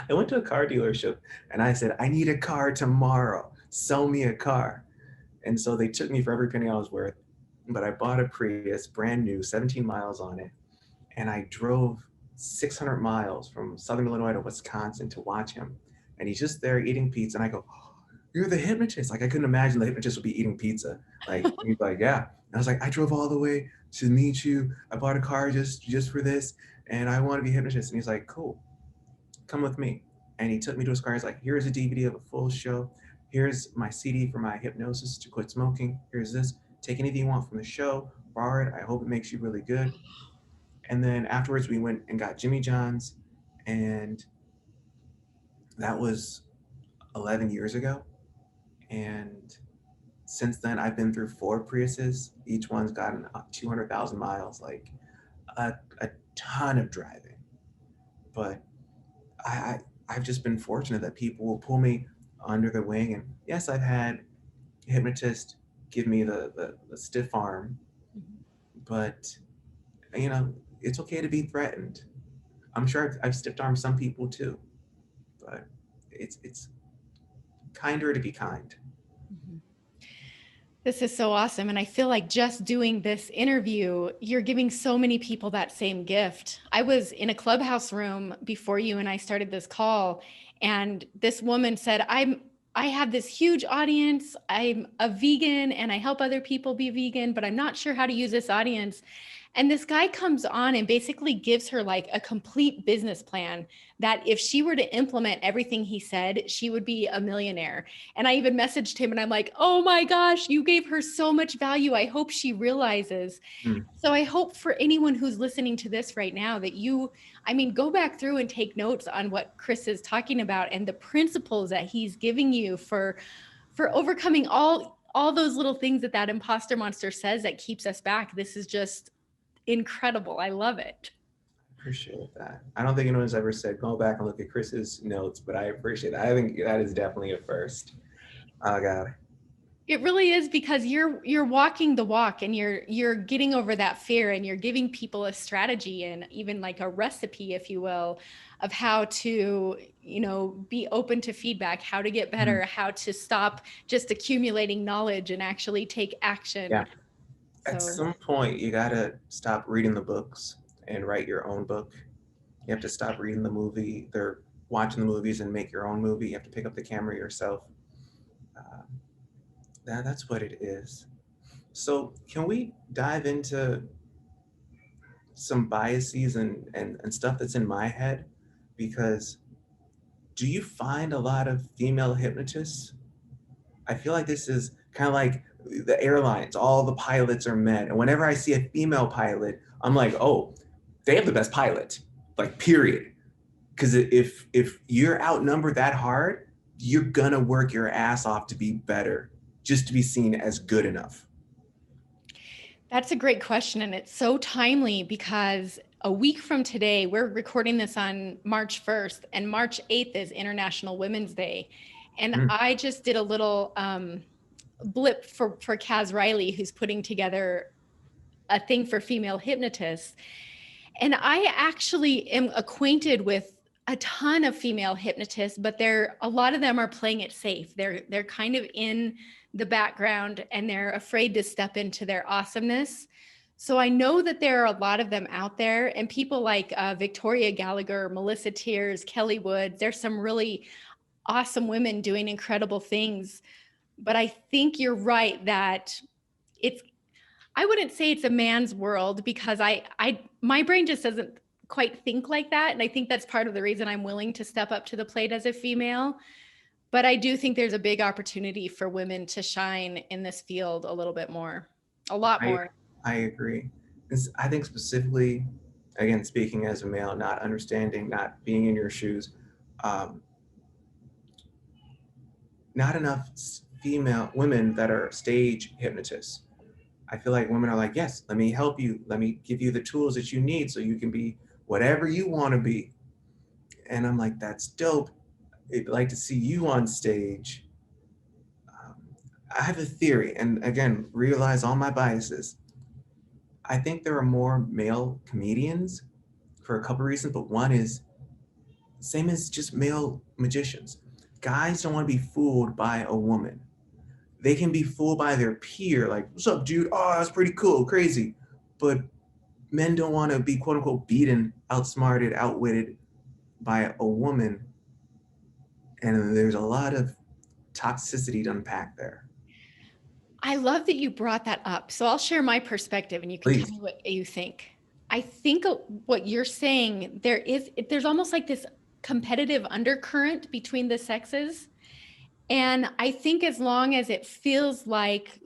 I went to a car dealership and I said, I need a car tomorrow. Sell me a car. And so they took me for every penny I was worth. But I bought a Prius, brand new, 17 miles on it. And I drove 600 miles from Southern Illinois to Wisconsin to watch him. And he's just there eating pizza. And I go, oh, you're the hypnotist. Like, I couldn't imagine the hypnotist would be eating pizza. Like, he's like, yeah. And I was like, I drove all the way to meet you. I bought a car just for this. And I want to be a hypnotist. And he's like, cool, come with me. And he took me to his car. He's like, here's a DVD of a full show. Here's my CD for my hypnosis to quit smoking. Here's this. Take anything you want from the show, borrow it. I hope it makes you really good. And then afterwards, we went and got Jimmy John's. And that was 11 years ago. And since then, I've been through 4 Priuses. Each one's gotten 200,000 miles, like a ton of driving. But I, I've just been fortunate that people will pull me under their wing. And yes, I've had hypnotists give me the stiff arm, but you know, it's okay to be threatened. I'm sure I've stiff armed some people too, but it's kinder to be kind. Mhm. This is so awesome. And I feel like just doing this interview, you're giving so many people that same gift. I was in a clubhouse room before you and I started this call, and this woman said, I have this huge audience. I'm a vegan and I help other people be vegan, but I'm not sure how to use this audience. And this guy comes on and basically gives her like a complete business plan that if she were to implement everything he said, she would be a millionaire. And I even messaged him and I'm like, oh my gosh, you gave her so much value. I hope she realizes. Mm, So I hope for anyone who's listening to this right now that go back through and take notes on what Chris is talking about and the principles that he's giving you for overcoming all those little things that imposter monster says that keeps us back. This is just incredible. I love it. appreciate that. I don't think anyone's ever said go back and look at Chris's notes, but I appreciate that. I think that is definitely a first. Oh God. It really is, because you're walking the walk and you're getting over that fear, and you're giving people a strategy and even like a recipe, if you will, of how to, be open to feedback, how to get Mm, better, how to stop just accumulating knowledge and actually take action. yeah. At So some point, you gotta stop reading the books and write your own book. You have to stop reading the movie. They're watching the movies and make your own movie. You have to pick up the camera yourself. Uh, that's what it is. So, can we dive into some biases and stuff that's in my head? Because do you find a lot of female hypnotists? I feel like this is kind of like the airlines, all the pilots are men. And whenever I see a female pilot, I'm like, oh, they have the best pilot, like period. Because if you're outnumbered that hard, you're gonna work your ass off to be better, just to be seen as good enough. That's a great question. And it's so timely because a week from today, we're recording this on March 1st, and March 8th is International Women's Day. And Mm. I just did a little blip for Kaz Riley, who's putting together a thing for female hypnotists. And I actually am acquainted with a ton of female hypnotists, but a lot of them are playing it safe. They're kind of in the background and they're afraid to step into their awesomeness. So I know that there are a lot of them out there, and people like Victoria Gallagher, Melissa Tears, Kelly Woods. There's some really awesome women doing incredible things. But I think you're right that it's I wouldn't say it's a man's world, because my brain just doesn't quite think like that. And I think that's part of the reason I'm willing to step up to the plate as a female. But I do think there's a big opportunity for women to shine in this field a little bit more, a lot I more. I agree. I think specifically, again, speaking as a male, not understanding, not being in your shoes, um, not enough female women that are stage hypnotists. I feel like women are like, yes, let me help you. Let me give you the tools that you need so you can be whatever you want to be. And I'm like, that's dope. I'd like to see you on stage. Um, I have a theory, and again, realize all my biases. I think there are more male comedians for a couple of reasons, but one is same as just male magicians. Guys don't want to be fooled by a woman. They can be fooled by their peer, like, what's up, dude? Oh, that's pretty cool, crazy. But men don't want to be quote unquote beaten, outsmarted, outwitted by a woman. And there's a lot of toxicity to unpack there. I love that you brought that up. So I'll share my perspective and you can tell Please. me what you think. I think what you're saying, there's almost like this competitive undercurrent between the sexes. And I think as long as it feels like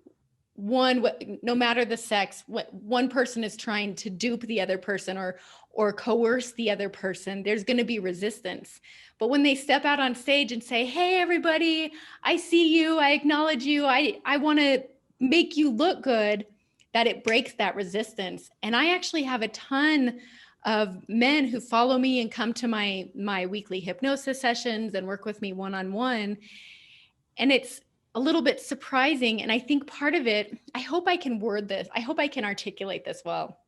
no matter the sex, what one person is trying to dupe the other person or coerce the other person, there's going to be resistance. But when they step out on stage and say, hey everybody, I see you, I acknowledge you, I want to make you look good, that it breaks that resistance. And I actually have a ton of men who follow me and come to my weekly hypnosis sessions and work with me one-on-one. And it's a little bit surprising. And I think part of it, I hope I can word this, I hope I can articulate this well.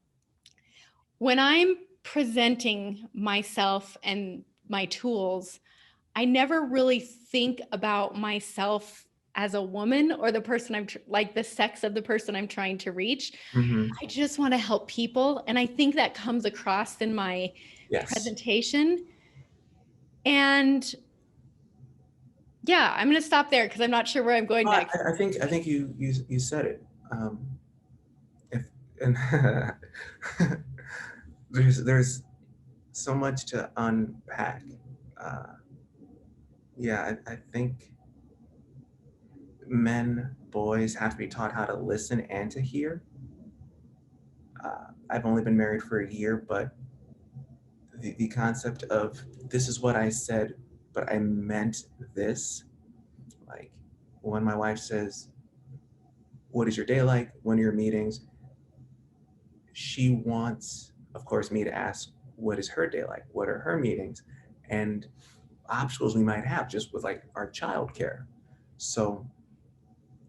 When I'm presenting myself and my tools, I never really think about myself as a woman or the person like the sex of the person I'm trying to reach. Mm-hmm. I just want to help people. And I think that comes across in my Yes. presentation. And yeah, I'm going to stop there because I'm not sure where I'm going I, next. I think you said it. If and there's so much to unpack. Uh, yeah, I think men, boys have to be taught how to listen and to hear. I've only been married for a year, but the concept of this is what I said, but I meant this. Like when my wife says, what is your day like? When are your meetings? She wants, of course, me to ask, what is her day like? What are her meetings? And obstacles we might have just with like our childcare. So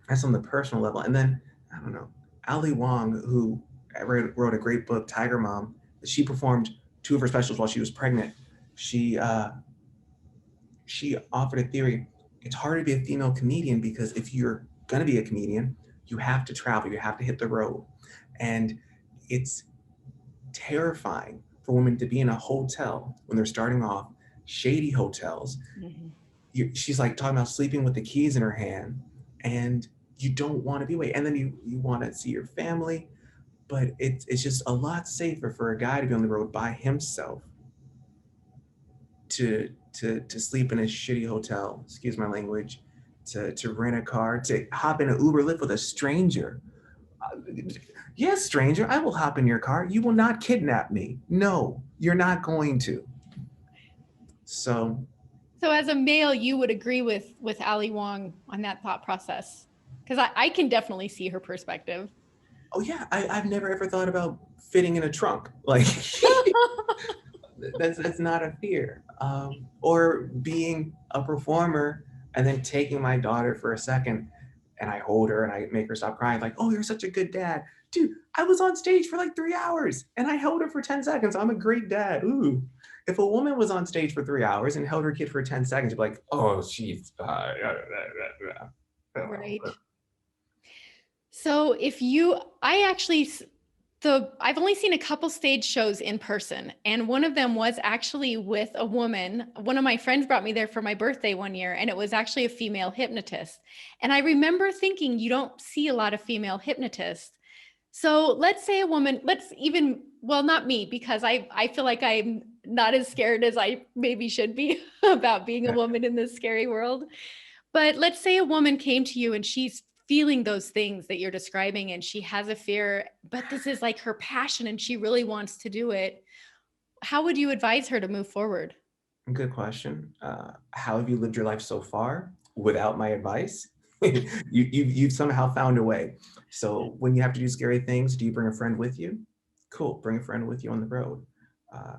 that's on the personal level. And then, I don't know, Ali Wong, who wrote a great book, Tiger Mom, she performed two of her specials while she was pregnant. She she offered a theory. It's hard to be a female comedian because if you're gonna be a comedian, you have to travel, you have to hit the road. And it's terrifying for women to be in a hotel when they're starting off, shady hotels. Mhm. She's like talking about sleeping with the keys in her hand, and you don't want to be away. And then you want to see your family, but it's just a lot safer for a guy to be on the road by himself to sleep in a shitty hotel, excuse my language, to rent a car, to hop in an Uber Lyft with a stranger. Uh, yes, stranger, I will hop in your car. You will not kidnap me. No, you're not going to. So, So as a male, you would agree with Ali Wong on that thought process. Because I can definitely see her perspective. oh yeah, I've never ever thought about fitting in a trunk. Like that's not a fear. Or being a performer and then taking my daughter for a second and I hold her and I make her stop crying, like, oh, you're such a good dad. Dude, I was on stage for like 3 hours and I held her for 10 seconds. I'm a great dad. Ooh. If a woman was on stage for 3 hours and held her kid for 10 seconds, you'd be like, oh, she's Right. So I've only seen a couple stage shows in person, and one of them was actually with a woman. One of my friends brought me there for my birthday one year, and it was actually a female hypnotist. And I remember thinking, you don't see a lot of female hypnotists. So let's say a woman, well, not me, because I feel like I'm not as scared as I maybe should be about being a woman in this scary world. But let's say a woman came to you and she's feeling those things that you're describing and she has a fear, but this is like her passion and she really wants to do it. How would you advise her to move forward? Good question. How have you lived your life so far without my advice? You've somehow found a way. So when you have to do scary things, do you bring a friend with you? Cool, bring a friend with you on the road. Uh,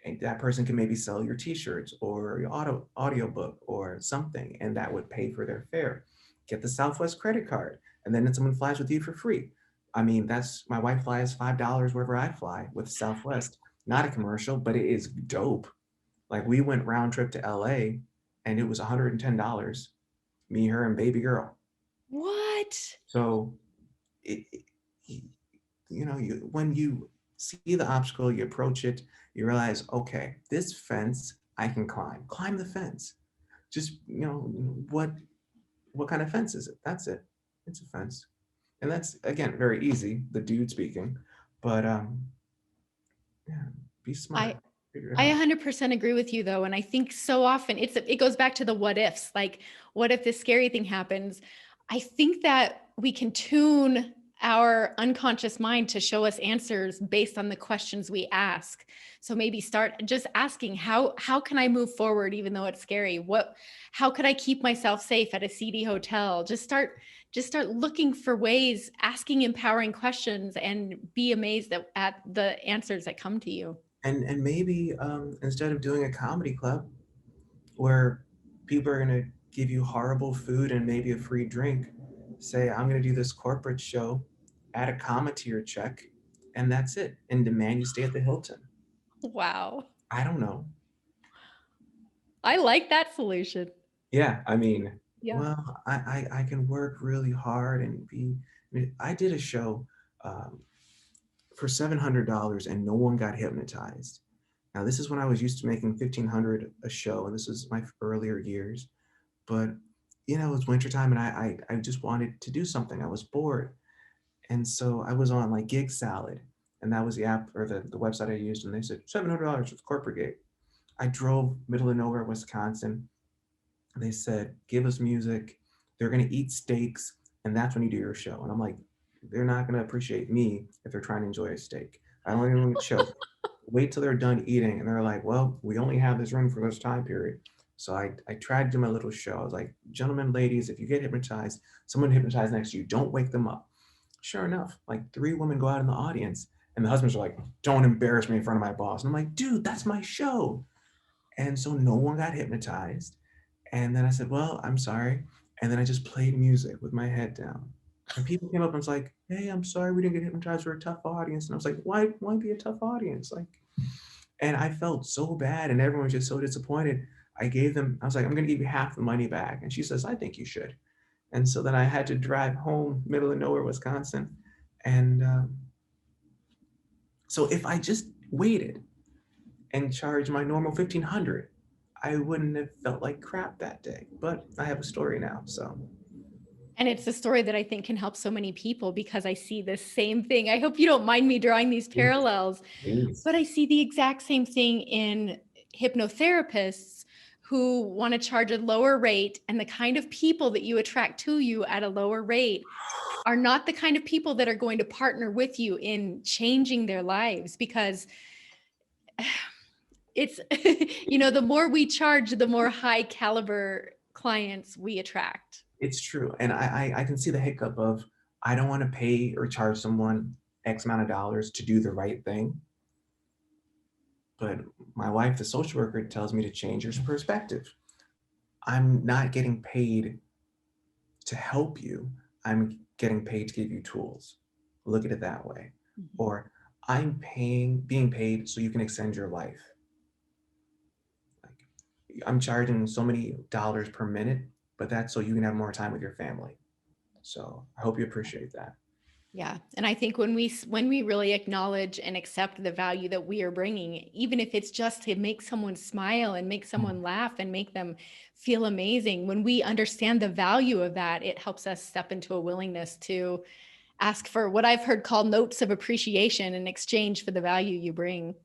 and that person can maybe sell your t-shirts or your audiobook or something, and that would pay for their fare. Get the Southwest credit card, and then someone flies with you for free. I mean, that's my wife flies $5 wherever I fly with Southwest. Not a commercial, but it is dope. Like we went round trip to LA and it was $110, me, her, and baby girl. What? So it when you see the obstacle, you approach it, you realize, okay, this fence I can climb. Climb the fence. Just what kind of fence is it? That's it. It's a fence. And that's again very easy, the dude speaking. But yeah, be I smart. Figure it I out. 100% agree with you though, and I think so often it goes back to the what ifs. Like, what if this scary thing happens? I think that we can tune our unconscious mind to show us answers based on the questions we ask. So maybe start just asking, how can I move forward even though it's scary? How could I keep myself safe at a seedy hotel? Just start looking for ways, asking empowering questions, and be amazed at the answers that come to you. And maybe instead of doing a comedy club where people are going to give you horrible food and maybe a free drink, say, I'm going to do this corporate show, add a comma to your check, and that's it, and demand you stay at the Hilton. Wow. I don't know. I like that solution. Yeah, I mean, Yeah. well, I can work really hard and be. I mean, I did a show um, for $700 and no one got hypnotized. Now, this is when I was used to making 1,500 a show, and this was my earlier years. But it was wintertime and I just wanted to do something. I was bored. And so I was on like Gig Salad, and that was the app or the website I used, and they said $700 with corporate gig. I drove middle of nowhere, Wisconsin. They said, give us music. They're gonna eat steaks, and that's when you do your show. And I'm like, they're not gonna appreciate me if they're trying to enjoy a steak. I don't even want to choke. Wait till they're done eating, and they're like, well, we only have this room for this time period. So I tried to do my little show. I was like, gentlemen, ladies, if you get hypnotized, someone hypnotized next to you, don't wake them up. Sure enough, like 3 women go out in the audience, and the husbands are like, don't embarrass me in front of my boss. And I'm like, dude, that's my show. And so no one got hypnotized. And then I said, well, I'm sorry. And then I just played music with my head down. And people came up and was like, hey, I'm sorry we didn't get hypnotized. We're a tough audience. And I was like, why be a tough audience? Like, and I felt so bad and everyone was just so disappointed. I was like, I'm gonna give you half the money back. And she says, I think you should. And so then I had to drive home, middle of nowhere, Wisconsin. And so if I just waited and charged my normal 1,500, I wouldn't have felt like crap that day. But I have a story now, so. And it's a story that I think can help so many people because I see the same thing. I hope you don't mind me drawing these parallels, Please. but I see the exact same thing in hypnotherapists who want to charge a lower rate, and the kind of people that you attract to you at a lower rate are not the kind of people that are going to partner with you in changing their lives, because it's the more we charge, the more high caliber clients we attract. It's true. And I can see the hiccup of, I don't want to pay or charge someone X amount of dollars to do the right thing. But my wife, the social worker, tells me to change your perspective. I'm not getting paid to help you. I'm getting paid to give you tools. Look at it that way. Mhm. Or being paid so you can extend your life. Like, I'm charging so many dollars per minute, but that's so you can have more time with your family. So I hope you appreciate that. Yeah. And I think when we really acknowledge and accept the value that we are bringing, even if it's just to make someone smile and make someone laugh and make them feel amazing, when we understand the value of that, it helps us step into a willingness to ask for what I've heard called notes of appreciation in exchange for the value you bring.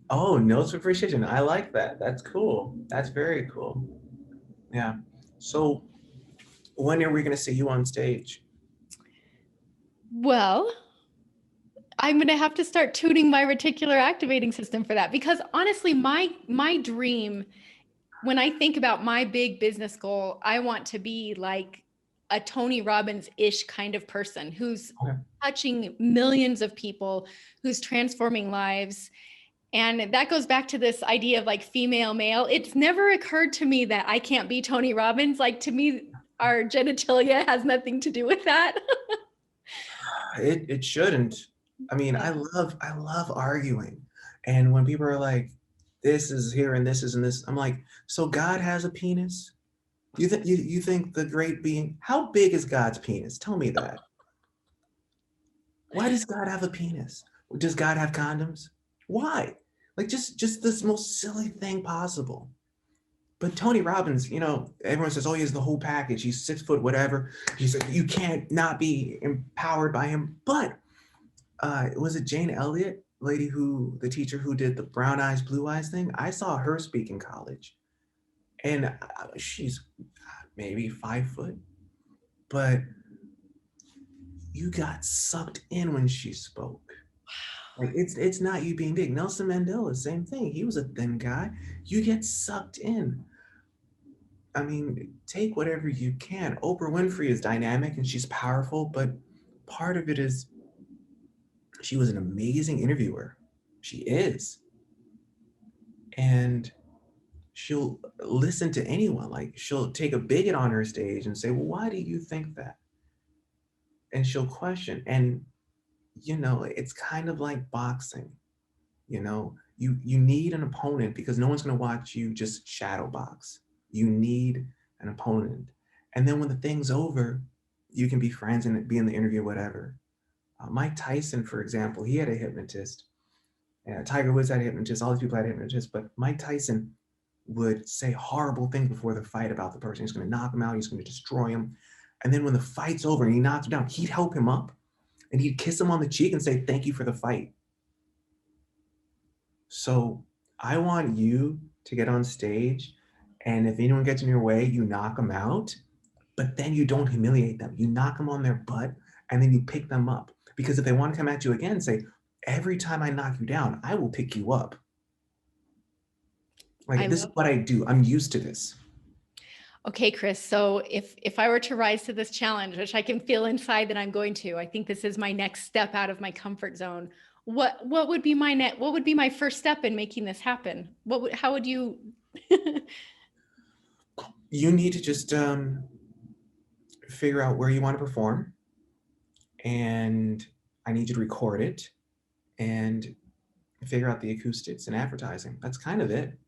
Oh, notes of appreciation. I like that. That's cool. That's very cool. Yeah. So when are we going to see you on stage? Well, I'm going to have to start tuning my reticular activating system for that, because honestly, my dream, when I think about my big business goal, I want to be like a Tony Robbins-ish kind of person who's Okay. touching millions of people, who's transforming lives. And that goes back to this idea of like female, male. It's never occurred to me that I can't be Tony Robbins. Like, to me, our genitalia has nothing to do with that. It shouldn't. I mean, Yeah. I love arguing. And when people are like, this is here and this is and this, I'm like, so God has a penis? You think the great being, how big is God's penis? Tell me that. Why does God have a penis? Does God have condoms? Why? Like, just this most silly thing possible. But Tony Robbins, everyone says, oh, he has the whole package. He's 6 foot, whatever. He's like, you can't not be empowered by him. But was it Jane Elliott, the teacher who did the brown eyes, blue eyes thing? I saw her speak in college, and she's maybe 5 foot, but you got sucked in when she spoke. Like, it's not you being big. Nelson Mandela, same thing. He was a thin guy. You get sucked in. I mean, take whatever you can. Oprah Winfrey is dynamic and she's powerful, but part of it is she was an amazing interviewer. She is. And she'll listen to anyone. Like, she'll take a bigot on her stage and say, well, why do you think that? And she'll question. And, it's kind of like boxing. You need an opponent because no one's going to watch you just shadow box. You need an opponent. And then when the thing's over, you can be friends and be in the interview, whatever. Mike Tyson, for example, he had a hypnotist. Tiger Woods had a hypnotist. All these people had a hypnotist. But Mike Tyson would say horrible things before the fight about the person. He's going to knock him out. He's going to destroy him. And then when the fight's over and he knocks him down, he'd help him up and he'd kiss him on the cheek and say, thank you for the fight. So I want you to get on stage, and if anyone gets in your way, you knock them out, but then you don't humiliate them. You knock them on their butt, and then you pick them up. Because if they want to come at you again, say, every time I knock you down, I will pick you up. I Like, this is love what I do. I'm used to this. Okay, Chris. So if I were to rise to this challenge, which I can feel inside that I'm going to, I think this is my next step out of my comfort zone. What would be what would be my first step in making this happen? How would you You need to just figure out where you want to perform, and I need you to record it and figure out the acoustics and advertising. That's kind of it.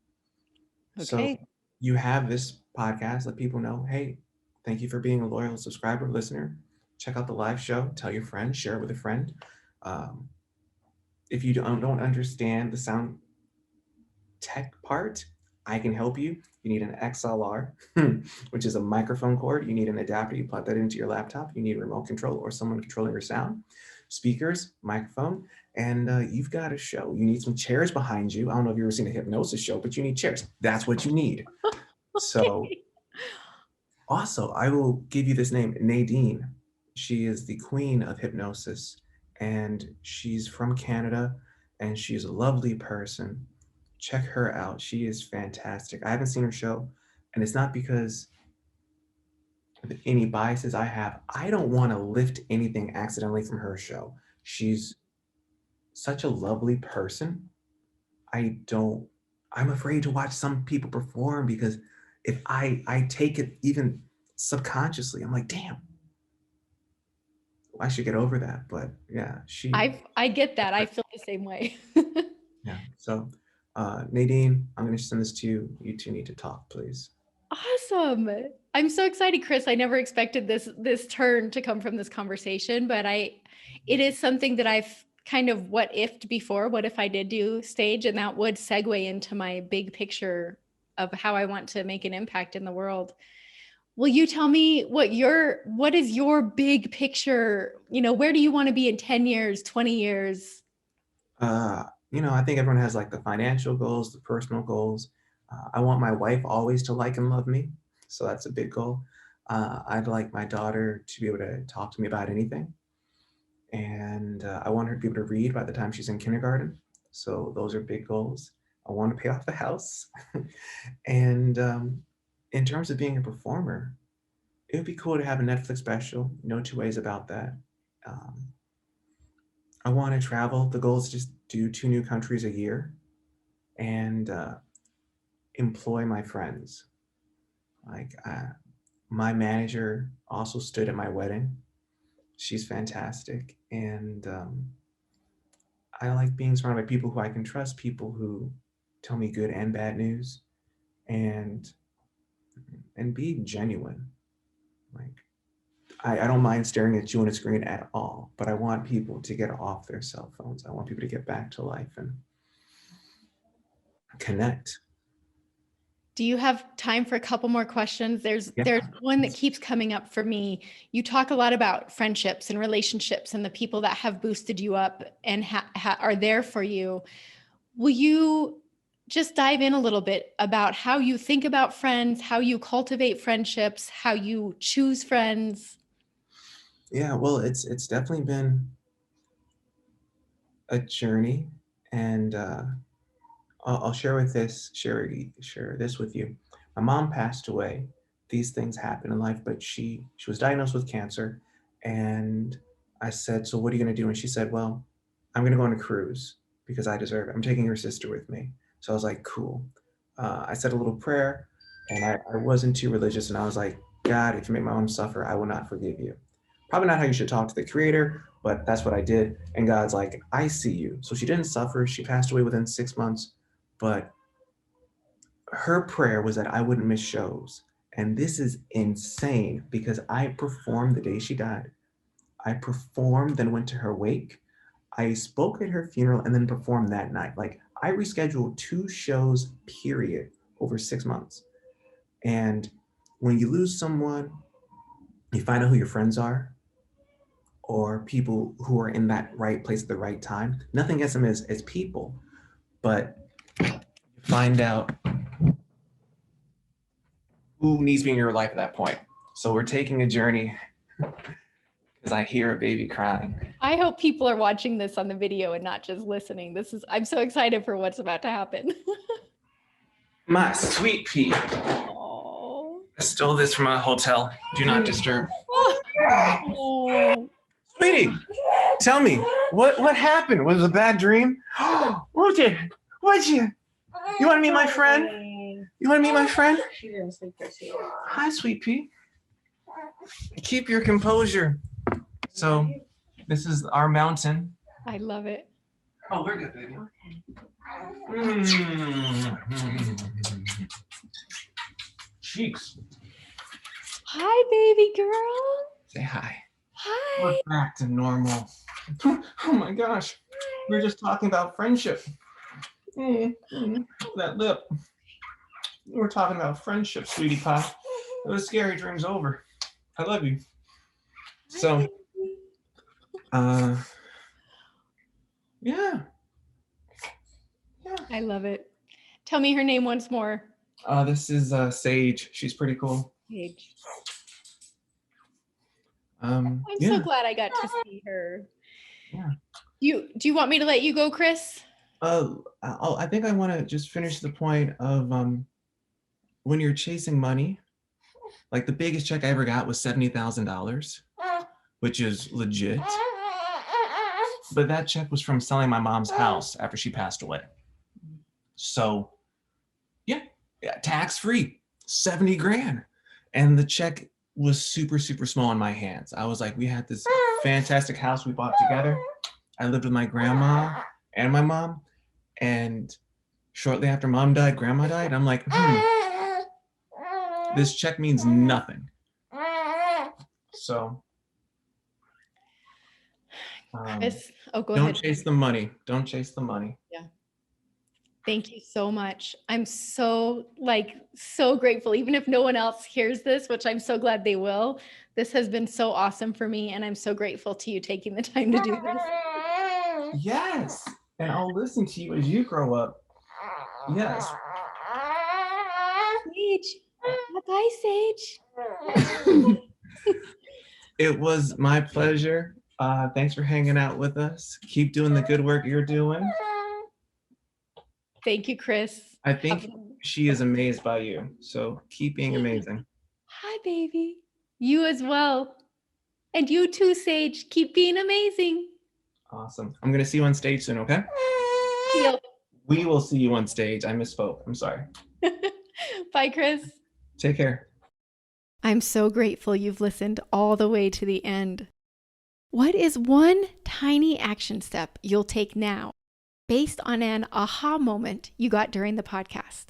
So Okay. you have this podcast, let people know, hey, thank you for being a loyal subscriber, listener. Check out the live show, tell your friends, share it with a friend. Um, if you don't understand the sound tech part, I can help you. You need an XLR, which is a microphone cord. You need an adapter. You plug that into your laptop. You need a remote control or someone controlling your sound. speakers, microphone, and you've got a show. You need some chairs behind you. I don't know if you've ever seen a hypnosis show, but you need chairs. That's what you need. So Okay. also, I will give you this name, Nadine. She is the queen of hypnosis, and she's from Canada, and she's a lovely person. Check her out. She is fantastic. I haven't seen her show, and it's not because of any biases I have. I don't want to lift anything accidentally from her show. She's such a lovely person. I don't, I'm afraid to watch some people perform because if I take it even subconsciously, I'm like, damn, I should get over that. But yeah, I get that. I feel the same way. yeah. So Nadine, I'm going to send this to you. You two need to talk, please. Awesome. I'm so excited, Chris. I never expected this turn to come from this conversation, but it is something that I've kind of what ifed before. What if I did do stage? And that would segue into my big picture of how I want to make an impact in the world. Will you tell me what is your big picture? Where do you want to be in 10 years, 20 years? I think everyone has like the financial goals, the personal goals. I want my wife always to like and love me. So that's a big goal. I'd like my daughter to be able to talk to me about anything. And I want her to be able to read by the time she's in kindergarten. So those are big goals. I want to pay off the house. And in terms of being a performer, it would be cool to have a Netflix special. No two ways about that. Um, I want to travel. The goal is to just do 2 new countries a year and employ my friends. Like my manager also stood at my wedding. She's fantastic. And I like being surrounded by people who I can trust, people who tell me good and bad news and be genuine. Like I don't mind staring at you on a screen at all, but I want people to get off their cell phones. I want people to get back to life and connect. Do you have time for a couple more questions? There's Yeah. one that keeps coming up for me. You talk a lot about friendships and relationships and the people that have boosted you up and are there for you. Will you just dive in a little bit about how you think about friends, how you cultivate friendships, how you choose friends? Yeah, well, it's definitely been a journey, and I'll share this with you. My mom passed away. These things happen in life, but she was diagnosed with cancer, and I said, "So what are you going to do?" And she said, "Well, I'm going to go on a cruise because I deserve it. I'm taking her sister with me." So I was like, "Cool." I said a little prayer, and I wasn't too religious, and I was like, "God, if you make my mom suffer, I will not forgive you." Probably not how you should talk to the creator, but that's what I did. And God's like, "I see you." So she didn't suffer. She passed away within 6 months, but her prayer was that I wouldn't miss shows. And this is insane because I performed the day she died. I performed, then went to her wake. I spoke at her funeral and then performed that night. Like I rescheduled 2 shows, period, over 6 months. And when you lose someone, you find out who your friends are or people who are in that right place at the right time. Nothing against them as people, but you find out who needs to be in your life at that point. So we're taking a journey because I hear a baby crying. I hope people are watching this on the video and not just listening. I'm so excited for what's about to happen. My sweet pea. Oh. I stole this from a hotel. Do not disturb. Oh. Sweetie, tell me, what happened? Was it a bad dream? What you? You want to meet my friend? You want to meet my friend? She didn't sleep for too long. Hi, sweet pea. Keep your composure. So, this is our mountain. I love it. Oh, we're good, baby. Cheeks. Hi, baby girl. Say hi. Hi. We're back to normal. Oh my gosh. We were just talking about friendship. That lip. We're talking about friendship, sweetie pie. Those scary dreams over. I love you. So, Yeah. Yeah. I love it. Tell me her name once more. This is Sage. She's pretty cool. Paige. I'm so Yeah. glad I got to see her. Yeah. Do you want me to let you go, Chris? I think I want to just finish the point of when you're chasing money. Like the biggest check I ever got was $70,000, which is legit. But that check was from selling my mom's house after she passed away. So, yeah, tax free, 70 grand. And the check was super, super small in my hands. I was like, we had this fantastic house we bought together. I lived with my grandma and my mom. And shortly after mom died, grandma died. I'm like, this check means nothing. So, Chris, oh, go don't ahead. chase the money. Don't chase the money. Yeah. Thank you so much. I'm so grateful. Even if no one else hears this, which I'm so glad they will, this has been so awesome for me. And I'm so grateful to you taking the time to do this. Yes. And I'll listen to you as you grow up. Yes. Sage. Bye, Sage. It was my pleasure. Thanks for hanging out with us. Keep doing the good work you're doing. Thank you, Chris. I think she is amazed by you. So keep being amazing. Hi, baby. You as well. And you too, Sage. Keep being amazing. Awesome. I'm going to see you on stage soon, okay? Deal. We will see you on stage. I misspoke. I'm sorry. Bye, Chris. Take care. I'm so grateful you've listened all the way to the end. What is one tiny action step you'll take now based on an aha moment you got during the podcast?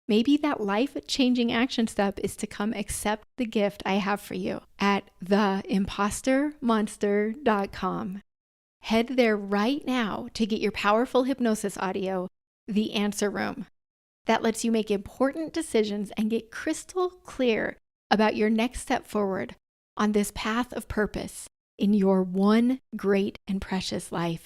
Maybe that life-changing action step is to come accept the gift I have for you at theimpostermonster.com. Head there right now to get your powerful hypnosis audio, The Answer Room. That lets you make important decisions and get crystal clear about your next step forward on this path of purpose in your one great and precious life.